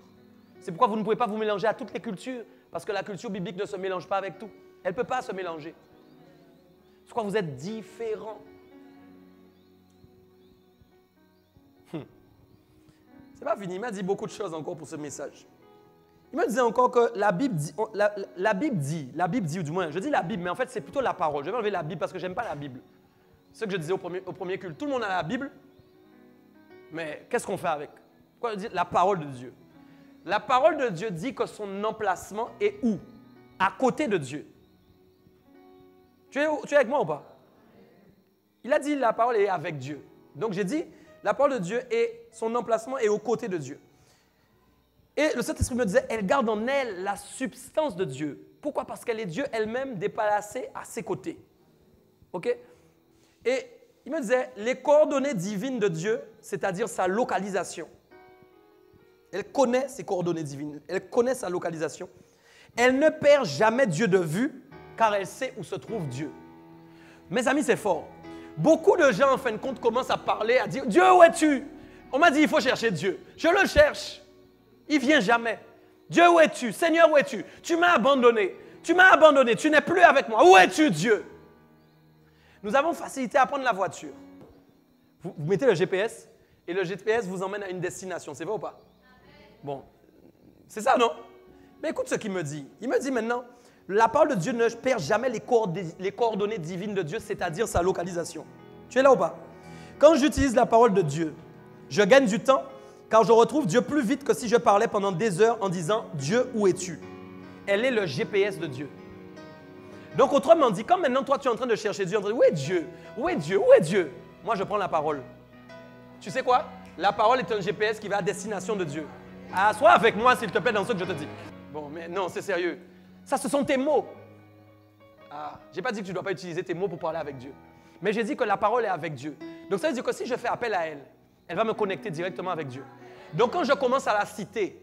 C'est pourquoi vous ne pouvez pas vous mélanger à toutes les cultures, parce que la culture biblique ne se mélange pas avec tout. Elle ne peut pas se mélanger. C'est pourquoi vous êtes différents. C'est pas fini, il m'a dit beaucoup de choses encore pour ce message. Il me disait encore que la Bible dit, ou du moins, je dis la Bible, mais en fait c'est plutôt la parole. Je vais enlever la Bible parce que je n'aime pas la Bible. C'est ce que je disais au premier culte. Tout le monde a la Bible, mais qu'est-ce qu'on fait avec? Pourquoi dire la parole de Dieu? La parole de Dieu dit que son emplacement est où? À côté de Dieu. Tu es avec moi ou pas? Il a dit la parole est avec Dieu. Donc j'ai dit, la parole de Dieu et son emplacement est aux côtés de Dieu. Et le Saint-Esprit me disait, elle garde en elle la substance de Dieu. Pourquoi? Parce qu'elle est Dieu elle-même déplacée à ses côtés. OK? Et il me disait, les coordonnées divines de Dieu, c'est-à-dire sa localisation. Elle connaît ses coordonnées divines. Elle connaît sa localisation. Elle ne perd jamais Dieu de vue, car elle sait où se trouve Dieu. Mes amis, c'est fort. Beaucoup de gens, en fin de compte, commencent à parler, à dire « Dieu, où es-tu » On m'a dit « Il faut chercher Dieu. » Je le cherche. Il ne vient jamais. « Dieu, où es-tu? Seigneur, où es-tu? Tu m'as abandonné. Tu m'as abandonné. Tu n'es plus avec moi. Où es-tu, Dieu? » Nous avons facilité à prendre la voiture. Vous mettez le GPS et le GPS vous emmène à une destination. C'est vrai ou pas? Bon, c'est ça, non? Mais écoute ce qu'il me dit. Il me dit maintenant, la parole de Dieu ne perd jamais les coordonnées divines de Dieu, c'est-à-dire sa localisation. Tu es là ou pas? Quand j'utilise la parole de Dieu, je gagne du temps car je retrouve Dieu plus vite que si je parlais pendant des heures en disant « Dieu, où es-tu » Elle est le GPS de Dieu. Donc autrement dit, quand maintenant toi tu es en train de chercher Dieu, en train de dire « Où est Dieu? Où est Dieu? Où est Dieu ?» Moi je prends la parole. Tu sais quoi? La parole est un GPS qui va à destination de Dieu. Ah, sois avec moi s'il te plaît dans ce que je te dis. Bon, mais non, c'est sérieux. Ça, ce sont tes mots. Ah, je n'ai pas dit que tu ne dois pas utiliser tes mots pour parler avec Dieu. Mais j'ai dit que la parole est avec Dieu. Donc ça veut dire que si je fais appel à elle, elle va me connecter directement avec Dieu. Donc quand je commence à la citer,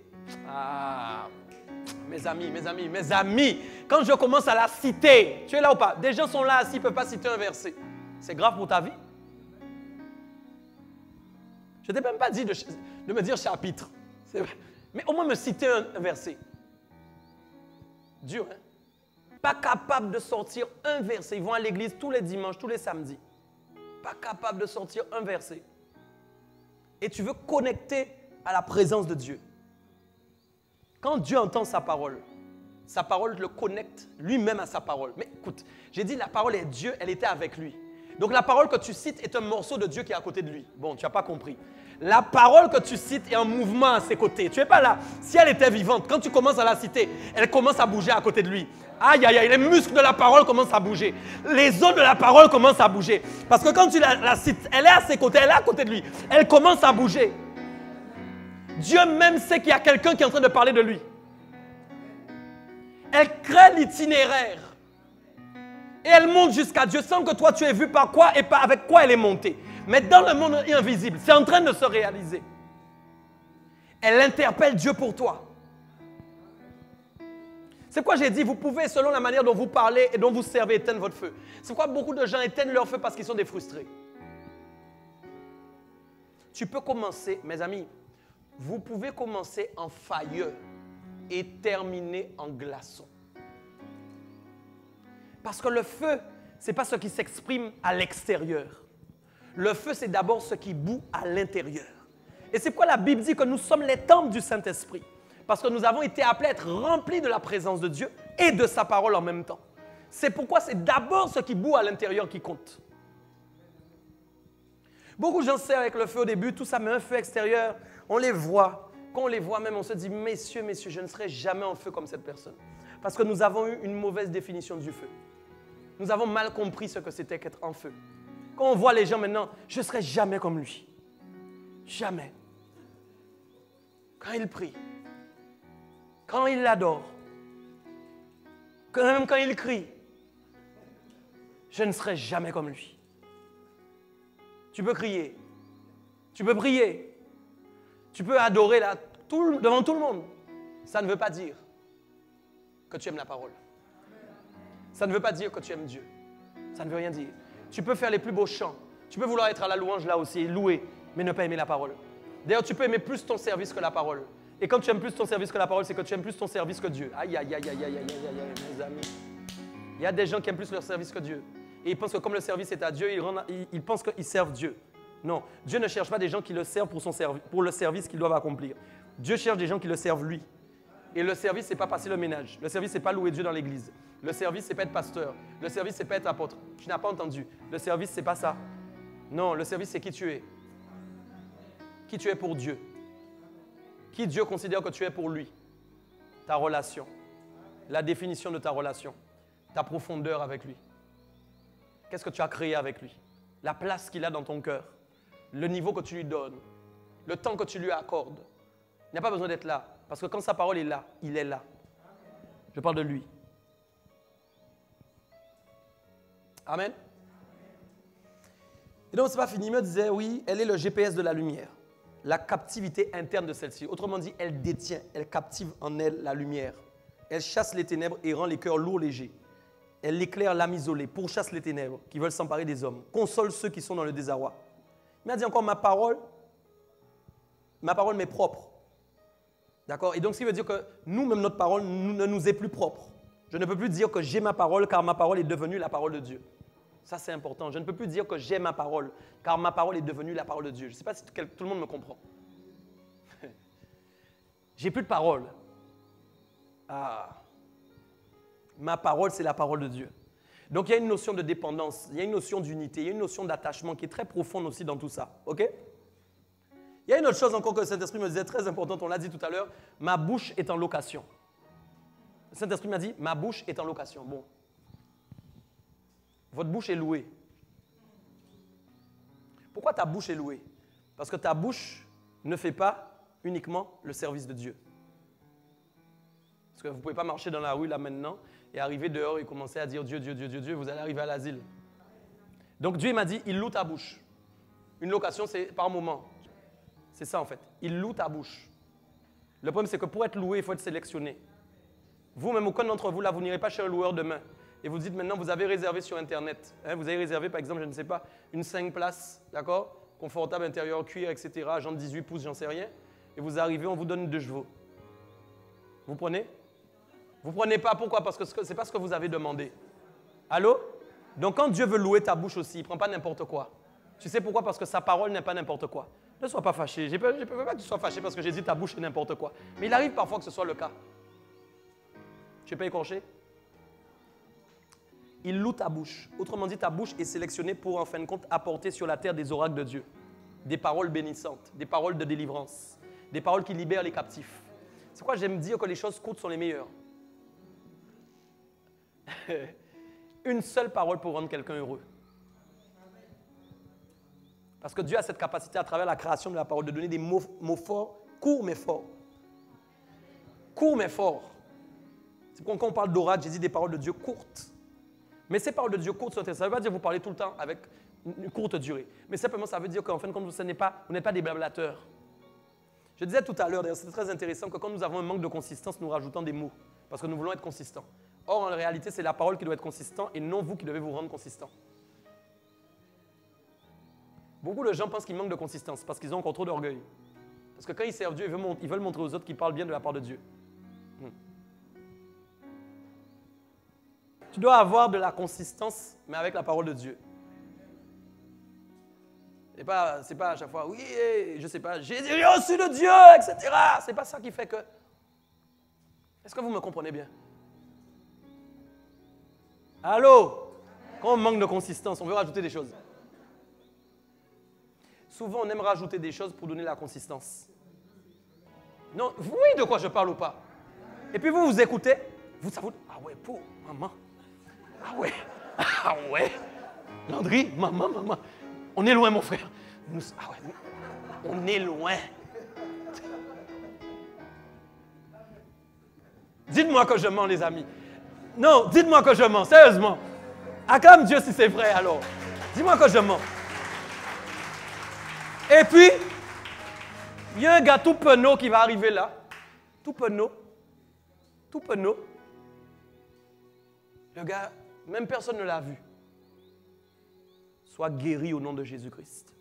mes amis, quand je commence à la citer, tu es là ou pas? Des gens sont là assis, ils ne peuvent pas citer un verset. C'est grave pour ta vie? Je ne t'ai même pas dit de me dire chapitre. Mais au moins me citer un verset. Dur, hein? Pas capable de sortir un verset. Ils vont à l'église tous les dimanches, tous les samedis. Pas capable de sortir un verset. Et tu veux connecter à la présence de Dieu. Quand Dieu entend sa parole le connecte lui-même à sa parole. Mais écoute, j'ai dit la parole est Dieu, elle était avec lui. Donc la parole que tu cites est un morceau de Dieu qui est à côté de lui. Bon, tu n'as pas compris. La parole que tu cites est en mouvement à ses côtés. Tu n'es pas là. Si elle était vivante, quand tu commences à la citer, elle commence à bouger à côté de lui. Aïe, aïe, aïe, les muscles de la parole commencent à bouger. Les os de la parole commencent à bouger. Parce que quand tu la cites, elle est à ses côtés, elle est à côté de lui. Elle commence à bouger. Dieu même sait qu'il y a quelqu'un qui est en train de parler de lui. Elle crée l'itinéraire. Et elle monte jusqu'à Dieu sans que toi tu aies vu par quoi et pas avec quoi elle est montée. Mais dans le monde invisible, c'est en train de se réaliser. Elle interpelle Dieu pour toi. C'est quoi j'ai dit? Vous pouvez, selon la manière dont vous parlez et dont vous servez, éteindre votre feu. C'est pourquoi beaucoup de gens éteignent leur feu parce qu'ils sont des frustrés. Tu peux commencer, mes amis, vous pouvez commencer en fire et terminer en glaçon. Parce que le feu, ce n'est pas ce qui s'exprime à l'extérieur. Le feu, c'est d'abord ce qui bout à l'intérieur. Et c'est pourquoi la Bible dit que nous sommes les temples du Saint-Esprit. Parce que nous avons été appelés à être remplis de la présence de Dieu et de sa parole en même temps. C'est pourquoi c'est d'abord ce qui bout à l'intérieur qui compte. Beaucoup de gens servent avec le feu au début, tout ça, mais un feu extérieur, on les voit. Quand on les voit même, on se dit, messieurs, je ne serai jamais en feu comme cette personne. Parce que nous avons eu une mauvaise définition du feu. Nous avons mal compris ce que c'était qu'être en feu. Quand on voit les gens maintenant, je ne serai jamais comme lui. Jamais. Quand il prie, quand il l'adore, même quand il crie, je ne serai jamais comme lui. Tu peux crier, tu peux prier, tu peux adorer là, devant tout le monde. Ça ne veut pas dire que tu aimes la parole. Ça ne veut pas dire que tu aimes Dieu. Ça ne veut rien dire. Tu peux faire les plus beaux chants. Tu peux vouloir être à la louange là aussi, louer, mais ne pas aimer la parole. D'ailleurs, tu peux aimer plus ton service que la parole. Et quand tu aimes plus ton service que la parole, c'est que tu aimes plus ton service que Dieu. Aïe, aïe, aïe, aïe, aïe, aïe, aïe, mes amis. Il y a des gens qui aiment plus leur service que Dieu. Et ils pensent que comme le service est à Dieu, ils pensent qu'ils servent Dieu. Non, Dieu ne cherche pas des gens qui le servent pour le service qu'ils doivent accomplir. Dieu cherche des gens qui le servent lui. Et le service, ce n'est pas passer le ménage. Le service, ce n'est pas louer Dieu dans l'église. Le service, ce n'est pas être pasteur. Le service, ce n'est pas être apôtre. Tu n'as pas entendu. Le service, ce n'est pas ça. Non, le service, c'est qui tu es. Qui tu es pour Dieu. Qui Dieu considère que tu es pour lui. Ta relation. La définition de ta relation. Ta profondeur avec lui. Qu'est-ce que tu as créé avec lui? La place qu'il a dans ton cœur. Le niveau que tu lui donnes. Le temps que tu lui accordes. Il n'y a pas besoin d'être là. Parce que quand sa parole est là, il est là. Je parle de lui. Amen. Et donc, ce n'est pas fini. Il me disait, oui, elle est le GPS de la lumière. La captivité interne de celle-ci. Autrement dit, elle détient, elle captive en elle la lumière. Elle chasse les ténèbres et rend les cœurs lourds, légers. Elle éclaire l'âme isolée, pourchasse les ténèbres qui veulent s'emparer des hommes, console ceux qui sont dans le désarroi. Il m'a dit encore, ma parole m'est propre. D'accord? Et donc, ce qui veut dire que nous-mêmes, notre parole ne nous est plus propre. Je ne peux plus dire que j'ai ma parole car ma parole est devenue la parole de Dieu. Ça, c'est important. Je ne peux plus dire que j'ai ma parole car ma parole est devenue la parole de Dieu. Je ne sais pas si tout le monde me comprend. J'ai plus de parole. Ah. Ma parole, c'est la parole de Dieu. Donc, il y a une notion de dépendance, il y a une notion d'unité, il y a une notion d'attachement qui est très profonde aussi dans tout ça. OK? Il y a une autre chose encore que le Saint-Esprit me disait, très importante, on l'a dit tout à l'heure, ma bouche est en location. Le Saint-Esprit m'a dit, ma bouche est en location. Bon. Votre bouche est louée. Pourquoi ta bouche est louée? Parce que ta bouche ne fait pas uniquement le service de Dieu. Parce que vous ne pouvez pas marcher dans la rue là maintenant et arriver dehors et commencer à dire Dieu, Dieu, Dieu, Dieu, Dieu, vous allez arriver à l'asile. Donc Dieu m'a dit, il loue ta bouche. Une location, c'est par moment. C'est ça en fait. Il loue ta bouche. Le problème, c'est que pour être loué, il faut être sélectionné. Vous-même, aucun d'entre vous, là, vous n'irez pas chez un loueur demain. Et vous dites maintenant, vous avez réservé sur Internet. Hein, vous avez réservé, par exemple, je ne sais pas, une 5 places, d'accord? Confortable, intérieur, cuir, etc. Genre 18 pouces, j'en sais rien. Et vous arrivez, on vous donne 2 chevaux. Vous prenez? Vous ne prenez pas, pourquoi? Parce que ce n'est pas ce que vous avez demandé. Allô? Donc quand Dieu veut louer ta bouche aussi, il ne prend pas n'importe quoi. Tu sais pourquoi? Parce que sa parole n'est pas n'importe quoi. Ne sois pas fâché. Je ne peux pas que tu sois fâché parce que j'ai dit ta bouche est n'importe quoi. Mais il arrive parfois que ce soit le cas. Tu n'es pas écorché? Il loue ta bouche. Autrement dit, ta bouche est sélectionnée pour, en fin de compte, apporter sur la terre des oracles de Dieu. Des paroles bénissantes, des paroles de délivrance, des paroles qui libèrent les captifs. C'est pourquoi j'aime dire que les choses courtes sont les meilleures. Une seule parole pour rendre quelqu'un heureux. Parce que Dieu a cette capacité à travers la création de la parole de donner des mots forts, courts mais forts. Courts mais forts. C'est pourquoi quand on parle d'oracle, j'ai dit des paroles de Dieu courtes. Mais ces paroles de Dieu courtes, ça ne veut pas dire que vous parlez tout le temps avec une courte durée. Mais simplement, ça veut dire qu'en fin de compte, vous n'êtes pas des blablateurs. Je disais tout à l'heure, d'ailleurs, c'est très intéressant que quand nous avons un manque de consistance, nous rajoutons des mots. Parce que nous voulons être consistants. Or, en réalité, c'est la parole qui doit être consistante et non vous qui devez vous rendre consistant. Beaucoup de gens pensent qu'ils manquent de consistance parce qu'ils ont encore trop d'orgueil. Parce que quand ils servent Dieu, ils veulent montrer aux autres qu'ils parlent bien de la part de Dieu. Tu dois avoir de la consistance, mais avec la parole de Dieu. C'est pas à chaque fois, oui, je ne sais pas, j'ai reçu de Dieu, etc. C'est pas ça qui fait que... Est-ce que vous me comprenez bien? Allô? Quand on manque de consistance, on veut rajouter des choses. Souvent, on aime rajouter des choses pour donner la consistance. Non, vous voyez de quoi je parle ou pas? Et puis vous écoutez, ça vous... Ah ouais, pour maman. Ah ouais. Landry, maman. On est loin, mon frère. On est loin. Dites-moi que je mens, les amis. Non, dites-moi que je mens, sérieusement. Acclame Dieu si c'est vrai, alors. Dis-moi que je mens. Et puis, il y a un gars tout penaud qui va arriver là. Tout penaud. Le gars, même personne ne l'a vu. Soit guéri au nom de Jésus-Christ.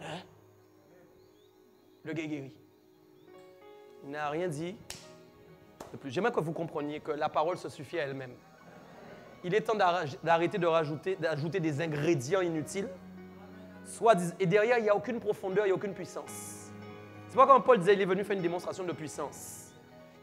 Hein? Le gars est guéri. Il n'a rien dit de plus. J'aimerais que vous compreniez que la parole se suffit à elle-même. Il est temps d'arrêter d'ajouter des ingrédients inutiles. Et derrière, il n'y a aucune profondeur, il n'y a aucune puissance. C'est pas comme Paul disait, il est venu faire une démonstration de puissance.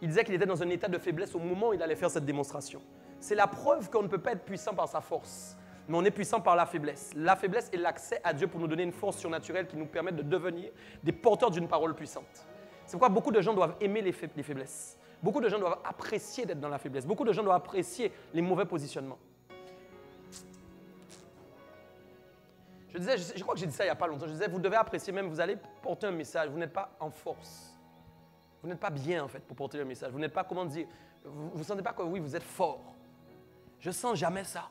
Il disait qu'il était dans un état de faiblesse au moment où il allait faire cette démonstration. C'est la preuve qu'on ne peut pas être puissant par sa force, mais on est puissant par la faiblesse. La faiblesse est l'accès à Dieu pour nous donner une force surnaturelle qui nous permet de devenir des porteurs d'une parole puissante. C'est pourquoi beaucoup de gens doivent aimer les faiblesses. Beaucoup de gens doivent apprécier d'être dans la faiblesse. Beaucoup de gens doivent apprécier les mauvais positionnements. Je crois que j'ai dit ça il n'y a pas longtemps. Je disais, vous devez apprécier même, vous allez porter un message. Vous n'êtes pas en force. Vous n'êtes pas bien, en fait, pour porter le message. Vous n'êtes pas, comment dire, vous ne sentez pas que oui, vous êtes fort. Je ne sens jamais ça.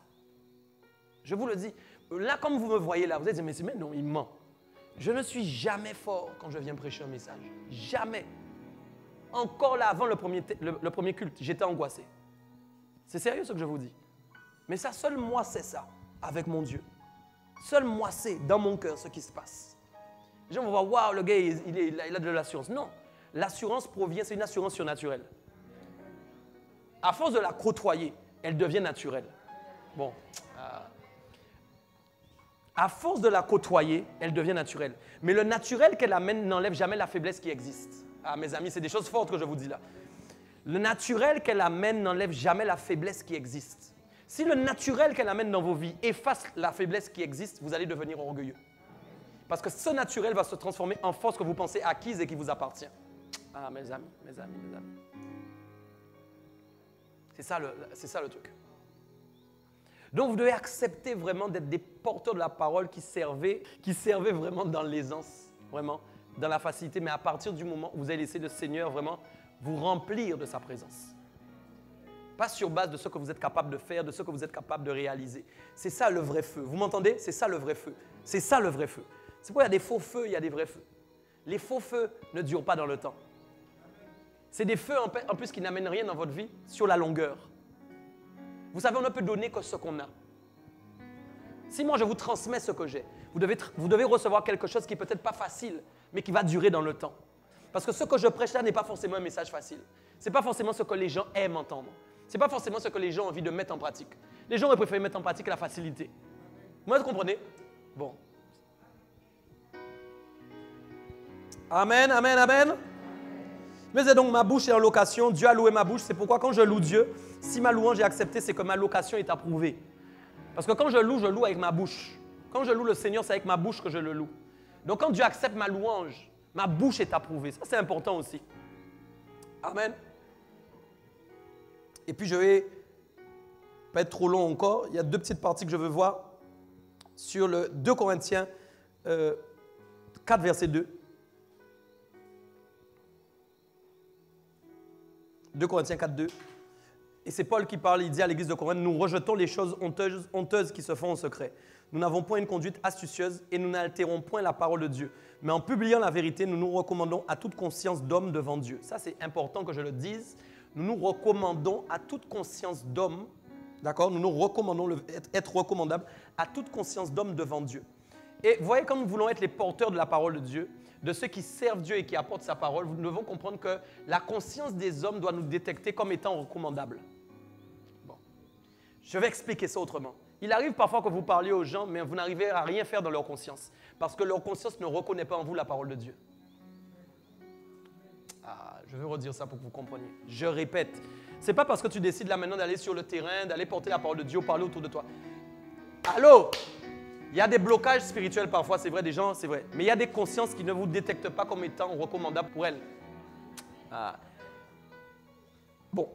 Je vous le dis. Là, comme vous me voyez là, vous allez dire, mais non, il ment. Je ne suis jamais fort quand je viens prêcher un message. Jamais. Encore là, avant le premier culte, j'étais angoissé. C'est sérieux ce que je vous dis. Mais ça, seul moi sais ça, avec mon Dieu. Seul moi sais, dans mon cœur, ce qui se passe. Les gens vont voir, waouh, le gars, il a de l'assurance. Non, l'assurance provient, c'est une assurance surnaturelle. À force de la côtoyer, elle devient naturelle. Bon. À force de la côtoyer, elle devient naturelle. Mais le naturel qu'elle amène n'enlève jamais la faiblesse qui existe. Ah, mes amis, c'est des choses fortes que je vous dis là. Le naturel qu'elle amène n'enlève jamais la faiblesse qui existe. Si le naturel qu'elle amène dans vos vies efface la faiblesse qui existe, vous allez devenir orgueilleux. Parce que ce naturel va se transformer en force que vous pensez acquise et qui vous appartient. Ah, mes amis. C'est ça le truc. Donc, vous devez accepter vraiment d'être des porteurs de la parole qui servaient vraiment dans l'aisance, vraiment, dans la facilité. Mais à partir du moment où vous allez laisser le Seigneur vraiment vous remplir de sa présence. Pas sur base de ce que vous êtes capable de faire, de ce que vous êtes capable de réaliser. C'est ça le vrai feu. Vous m'entendez? C'est ça le vrai feu. C'est ça le vrai feu. C'est pourquoi il y a des faux feux, il y a des vrais feux. Les faux feux ne durent pas dans le temps. C'est des feux en plus qui n'amènent rien dans votre vie sur la longueur. Vous savez, on ne peut donner que ce qu'on a. Si moi je vous transmets ce que j'ai, vous devez recevoir quelque chose qui n'est peut-être pas facile, mais qui va durer dans le temps. Parce que ce que je prêche là n'est pas forcément un message facile. Ce n'est pas forcément ce que les gens aiment entendre. Ce n'est pas forcément ce que les gens ont envie de mettre en pratique. Les gens auraient préféré mettre en pratique la facilité. Vous comprenez? Bon. Amen, amen, amen. Mais c'est donc ma bouche est en location. Dieu a loué ma bouche. C'est pourquoi quand je loue Dieu, si ma louange est acceptée, c'est que ma location est approuvée. Parce que quand je loue avec ma bouche. Quand je loue le Seigneur, c'est avec ma bouche que je le loue. Donc quand Dieu accepte ma louange, ma bouche est approuvée. Ça, c'est important aussi. Amen. Et puis, je vais pas être trop long encore. Il y a deux petites parties que je veux voir sur le 2 Corinthiens 4, verset 2. 2 Corinthiens 4, 2. Et c'est Paul qui parle, il dit à l'église de Corinthe, nous rejetons les choses honteuses qui se font en secret. Nous n'avons point une conduite astucieuse et nous n'altérons point la parole de Dieu. Mais en publiant la vérité, nous nous recommandons à toute conscience d'homme devant Dieu. Ça, c'est important que je le dise. Nous nous recommandons à toute conscience d'homme, d'accord? Nous nous recommandons être recommandables à toute conscience d'homme devant Dieu. Et vous voyez, comme nous voulons être les porteurs de la parole de Dieu, de ceux qui servent Dieu et qui apportent sa parole, nous devons comprendre que la conscience des hommes doit nous détecter comme étant recommandables. Bon, je vais expliquer ça autrement. Il arrive parfois que vous parliez aux gens, mais vous n'arrivez à rien faire dans leur conscience, parce que leur conscience ne reconnaît pas en vous la parole de Dieu. Ah, je veux redire ça pour que vous compreniez. Je répète, ce n'est pas parce que tu décides là maintenant d'aller sur le terrain, d'aller porter la parole de Dieu ou parler autour de toi. Allô? Il y a des blocages spirituels parfois, c'est vrai, des gens, c'est vrai. Mais il y a des consciences qui ne vous détectent pas comme étant recommandables pour elles. Ah. Bon.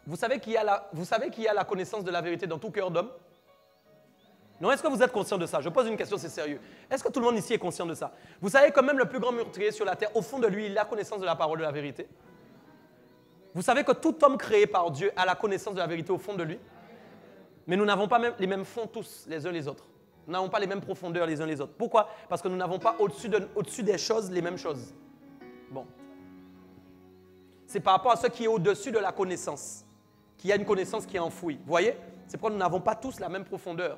Vous savez qu'il y a la connaissance de la vérité dans tout cœur d'homme? Non, est-ce que vous êtes conscient de ça? Je pose une question, c'est sérieux. Est-ce que tout le monde ici est conscient de ça? Vous savez que même le plus grand meurtrier sur la terre, au fond de lui, il a connaissance de la parole de la vérité? Vous savez que tout homme créé par Dieu a la connaissance de la vérité au fond de lui? Mais nous n'avons pas les mêmes fonds tous, les uns les autres. Nous n'avons pas les mêmes profondeurs les uns les autres. Pourquoi? Parce que nous n'avons pas au-dessus des choses les mêmes choses. Bon. C'est par rapport à ce qui est au-dessus de la connaissance, qu'il y a une connaissance qui est enfouie. Vous voyez? C'est pourquoi nous n'avons pas tous la même profondeur.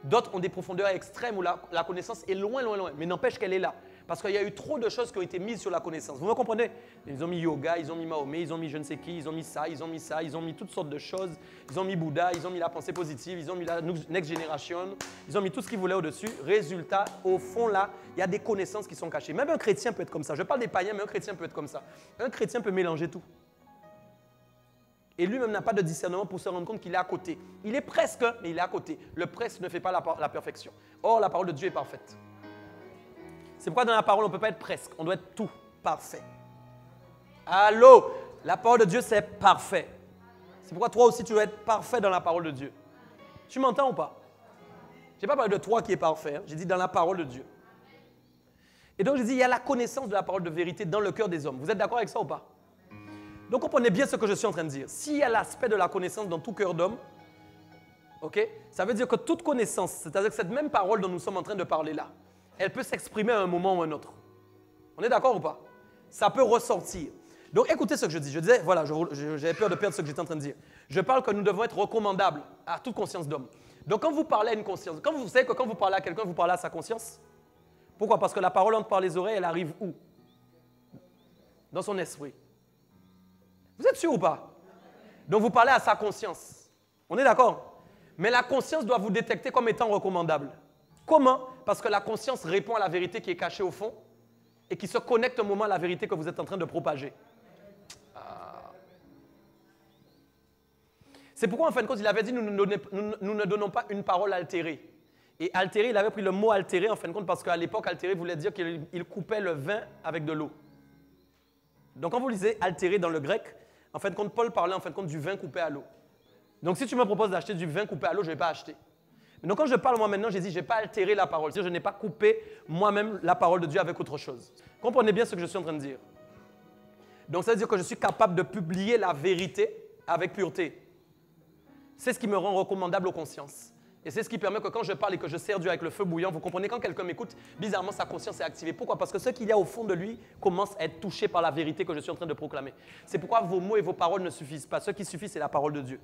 D'autres ont des profondeurs extrêmes où la connaissance est loin, loin, loin. Mais n'empêche qu'elle est là. Parce qu'il y a eu trop de choses qui ont été mises sur la connaissance. Vous me comprenez? Ils ont mis yoga, ils ont mis Mahomet, ils ont mis je ne sais qui, ils ont mis ça, ils ont mis ça, ils ont mis toutes sortes de choses. Ils ont mis Bouddha, ils ont mis la pensée positive, ils ont mis la next generation, ils ont mis tout ce qu'ils voulaient au-dessus. Résultat, au fond là, il y a des connaissances qui sont cachées. Même un chrétien peut être comme ça. Je parle des païens, mais un chrétien peut être comme ça. Un chrétien peut mélanger tout. Et lui-même n'a pas de discernement pour se rendre compte qu'il est à côté. Il est presque, mais il est à côté. Le presque ne fait pas la perfection. Or, la parole de Dieu est parfaite. C'est pourquoi dans la parole, on ne peut pas être presque. On doit être tout parfait. Allô? La parole de Dieu, c'est parfait. C'est pourquoi toi aussi, tu dois être parfait dans la parole de Dieu. Tu m'entends ou pas? Je n'ai pas parlé de toi qui est parfait. Hein. J'ai dit dans la parole de Dieu. Et donc, je dis, il y a la connaissance de la parole de vérité dans le cœur des hommes. Vous êtes d'accord avec ça ou pas? Donc, comprenez bien ce que je suis en train de dire. S'il y a l'aspect de la connaissance dans tout cœur d'homme, okay, ça veut dire que toute connaissance, c'est-à-dire que cette même parole dont nous sommes en train de parler là, elle peut s'exprimer à un moment ou à un autre. On est d'accord ou pas? Ça peut ressortir. Donc, écoutez ce que je dis. Je disais, voilà, j'avais peur de perdre ce que j'étais en train de dire. Je parle que nous devons être recommandables à toute conscience d'homme. Donc, quand vous parlez à une conscience, vous savez que quand vous parlez à quelqu'un, vous parlez à sa conscience. Pourquoi? Parce que la parole entre par les oreilles, elle arrive où? Dans son esprit. Vous êtes sûr ou pas? Donc, vous parlez à sa conscience. On est d'accord? Mais la conscience doit vous détecter comme étant recommandable. Comment? Parce que la conscience répond à la vérité qui est cachée au fond et qui se connecte au moment à la vérité que vous êtes en train de propager. C'est pourquoi, en fin de compte, il avait dit nous ne donnons pas une parole altérée. Et altéré, il avait pris le mot altéré, en fin de compte, parce qu'à l'époque, altéré voulait dire qu'il coupait le vin avec de l'eau. Donc, quand vous lisez altéré dans le grec, en fin de compte, Paul parlait en fin de compte du vin coupé à l'eau. Donc, si tu me proposes d'acheter du vin coupé à l'eau, je ne vais pas acheter. Mais donc, quand je parle moi maintenant, j'ai dit je n'ai pas altéré la parole. C'est-à-dire, je n'ai pas coupé moi-même la parole de Dieu avec autre chose. Comprenez bien ce que je suis en train de dire. Donc, ça veut dire que je suis capable de publier la vérité avec pureté. C'est ce qui me rend recommandable aux consciences. Et c'est ce qui permet que quand je parle et que je sers Dieu avec le feu bouillant, vous comprenez, quand quelqu'un m'écoute, bizarrement, sa conscience est activée. Pourquoi? Parce que ce qu'il y a au fond de lui commence à être touché par la vérité que je suis en train de proclamer. C'est pourquoi vos mots et vos paroles ne suffisent pas. Ce qui suffit, c'est la parole de Dieu.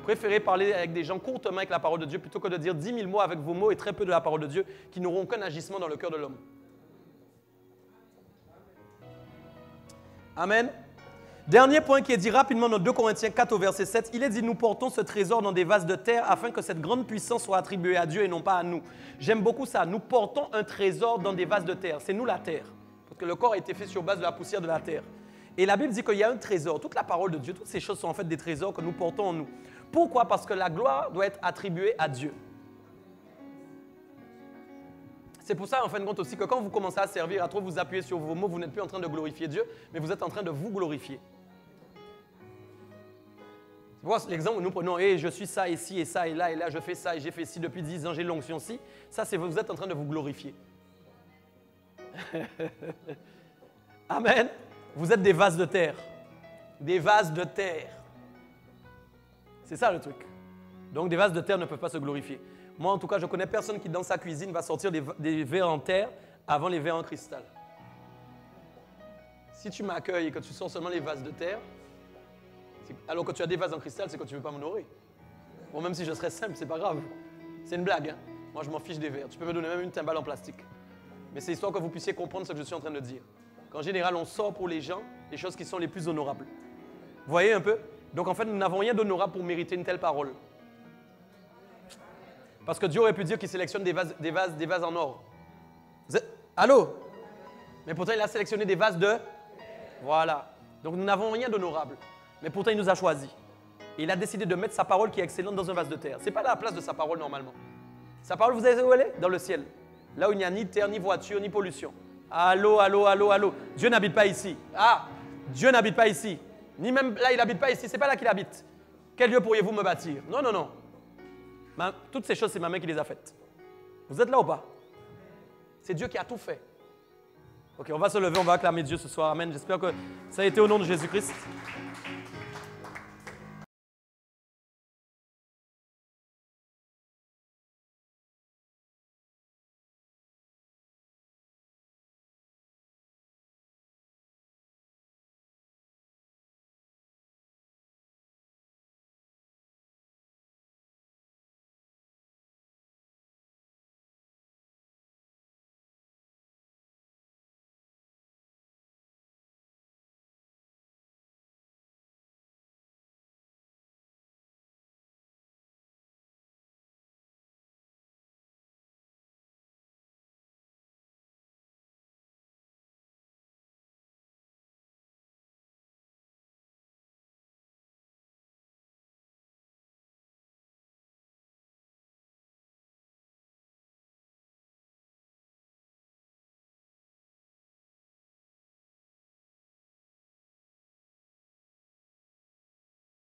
Préférez parler avec des gens courtement avec la parole de Dieu plutôt que de dire 10 000 mots avec vos mots et très peu de la parole de Dieu qui n'auront aucun agissement dans le cœur de l'homme. Amen. Dernier point qui est dit rapidement dans 2 Corinthiens 4 au verset 7, il est dit « Nous portons ce trésor dans des vases de terre afin que cette grande puissance soit attribuée à Dieu et non pas à nous. » J'aime beaucoup ça. Nous portons un trésor dans des vases de terre. C'est nous la terre. Parce que le corps a été fait sur base de la poussière de la terre. Et la Bible dit qu'il y a un trésor. Toute la parole de Dieu, toutes ces choses sont en fait des trésors que nous portons en nous. Pourquoi? Parce que la gloire doit être attribuée à Dieu. C'est pour ça, en fin de compte aussi, que quand vous commencez à servir, à trop vous appuyer sur vos mots, vous n'êtes plus en train de glorifier Dieu, mais vous êtes en train de vous glorifier. Tu vois l'exemple où nous prenons, hey, je suis ça ici et ça et là, je fais ça et j'ai fait ci depuis 10 ans, j'ai l'onction-ci. Ça, c'est vous êtes en train de vous glorifier. Amen. Vous êtes des vases de terre. Des vases de terre. C'est ça le truc. Donc des vases de terre ne peuvent pas se glorifier. Moi, en tout cas, je connais personne qui, dans sa cuisine, va sortir des verres en terre avant les verres en cristal. Si tu m'accueilles et que tu sors seulement les vases de terre, alors que tu as des vases en cristal, c'est que tu ne veux pas m'honorer. Bon, même si je serais simple, c'est pas grave. C'est une blague. Hein? Moi, je m'en fiche des verres. Tu peux me donner même une timbale en plastique. Mais c'est histoire que vous puissiez comprendre ce que je suis en train de dire. Qu'en général, on sort pour les gens les choses qui sont les plus honorables. Vous voyez un peu? Donc, en fait, nous n'avons rien d'honorable pour mériter une telle parole. Parce que Dieu aurait pu dire qu'il sélectionne des vases en or. Allô? Mais pourtant, il a sélectionné des vases de... Voilà. Donc, nous n'avons rien d'honorable. Mais pourtant, il nous a choisis. Et il a décidé de mettre sa parole qui est excellente dans un vase de terre. Ce n'est pas la place de sa parole normalement. Sa parole, vous savez où elle est? Dans le ciel. Là où il n'y a ni terre, ni voiture, ni pollution. Allô, allô, allô, allô. Dieu n'habite pas ici. Ah, Dieu n'habite pas ici. Ni même là, il n'habite pas ici. Ce n'est pas là qu'il habite. Quel lieu pourriez-vous me bâtir? Non, non, non. Toutes ces choses, c'est ma main qui les a faites. Vous êtes là ou pas? C'est Dieu qui a tout fait. Ok, on va se lever, on va acclamer Dieu ce soir. Amen. J'espère que ça a été au nom de Jésus-Christ.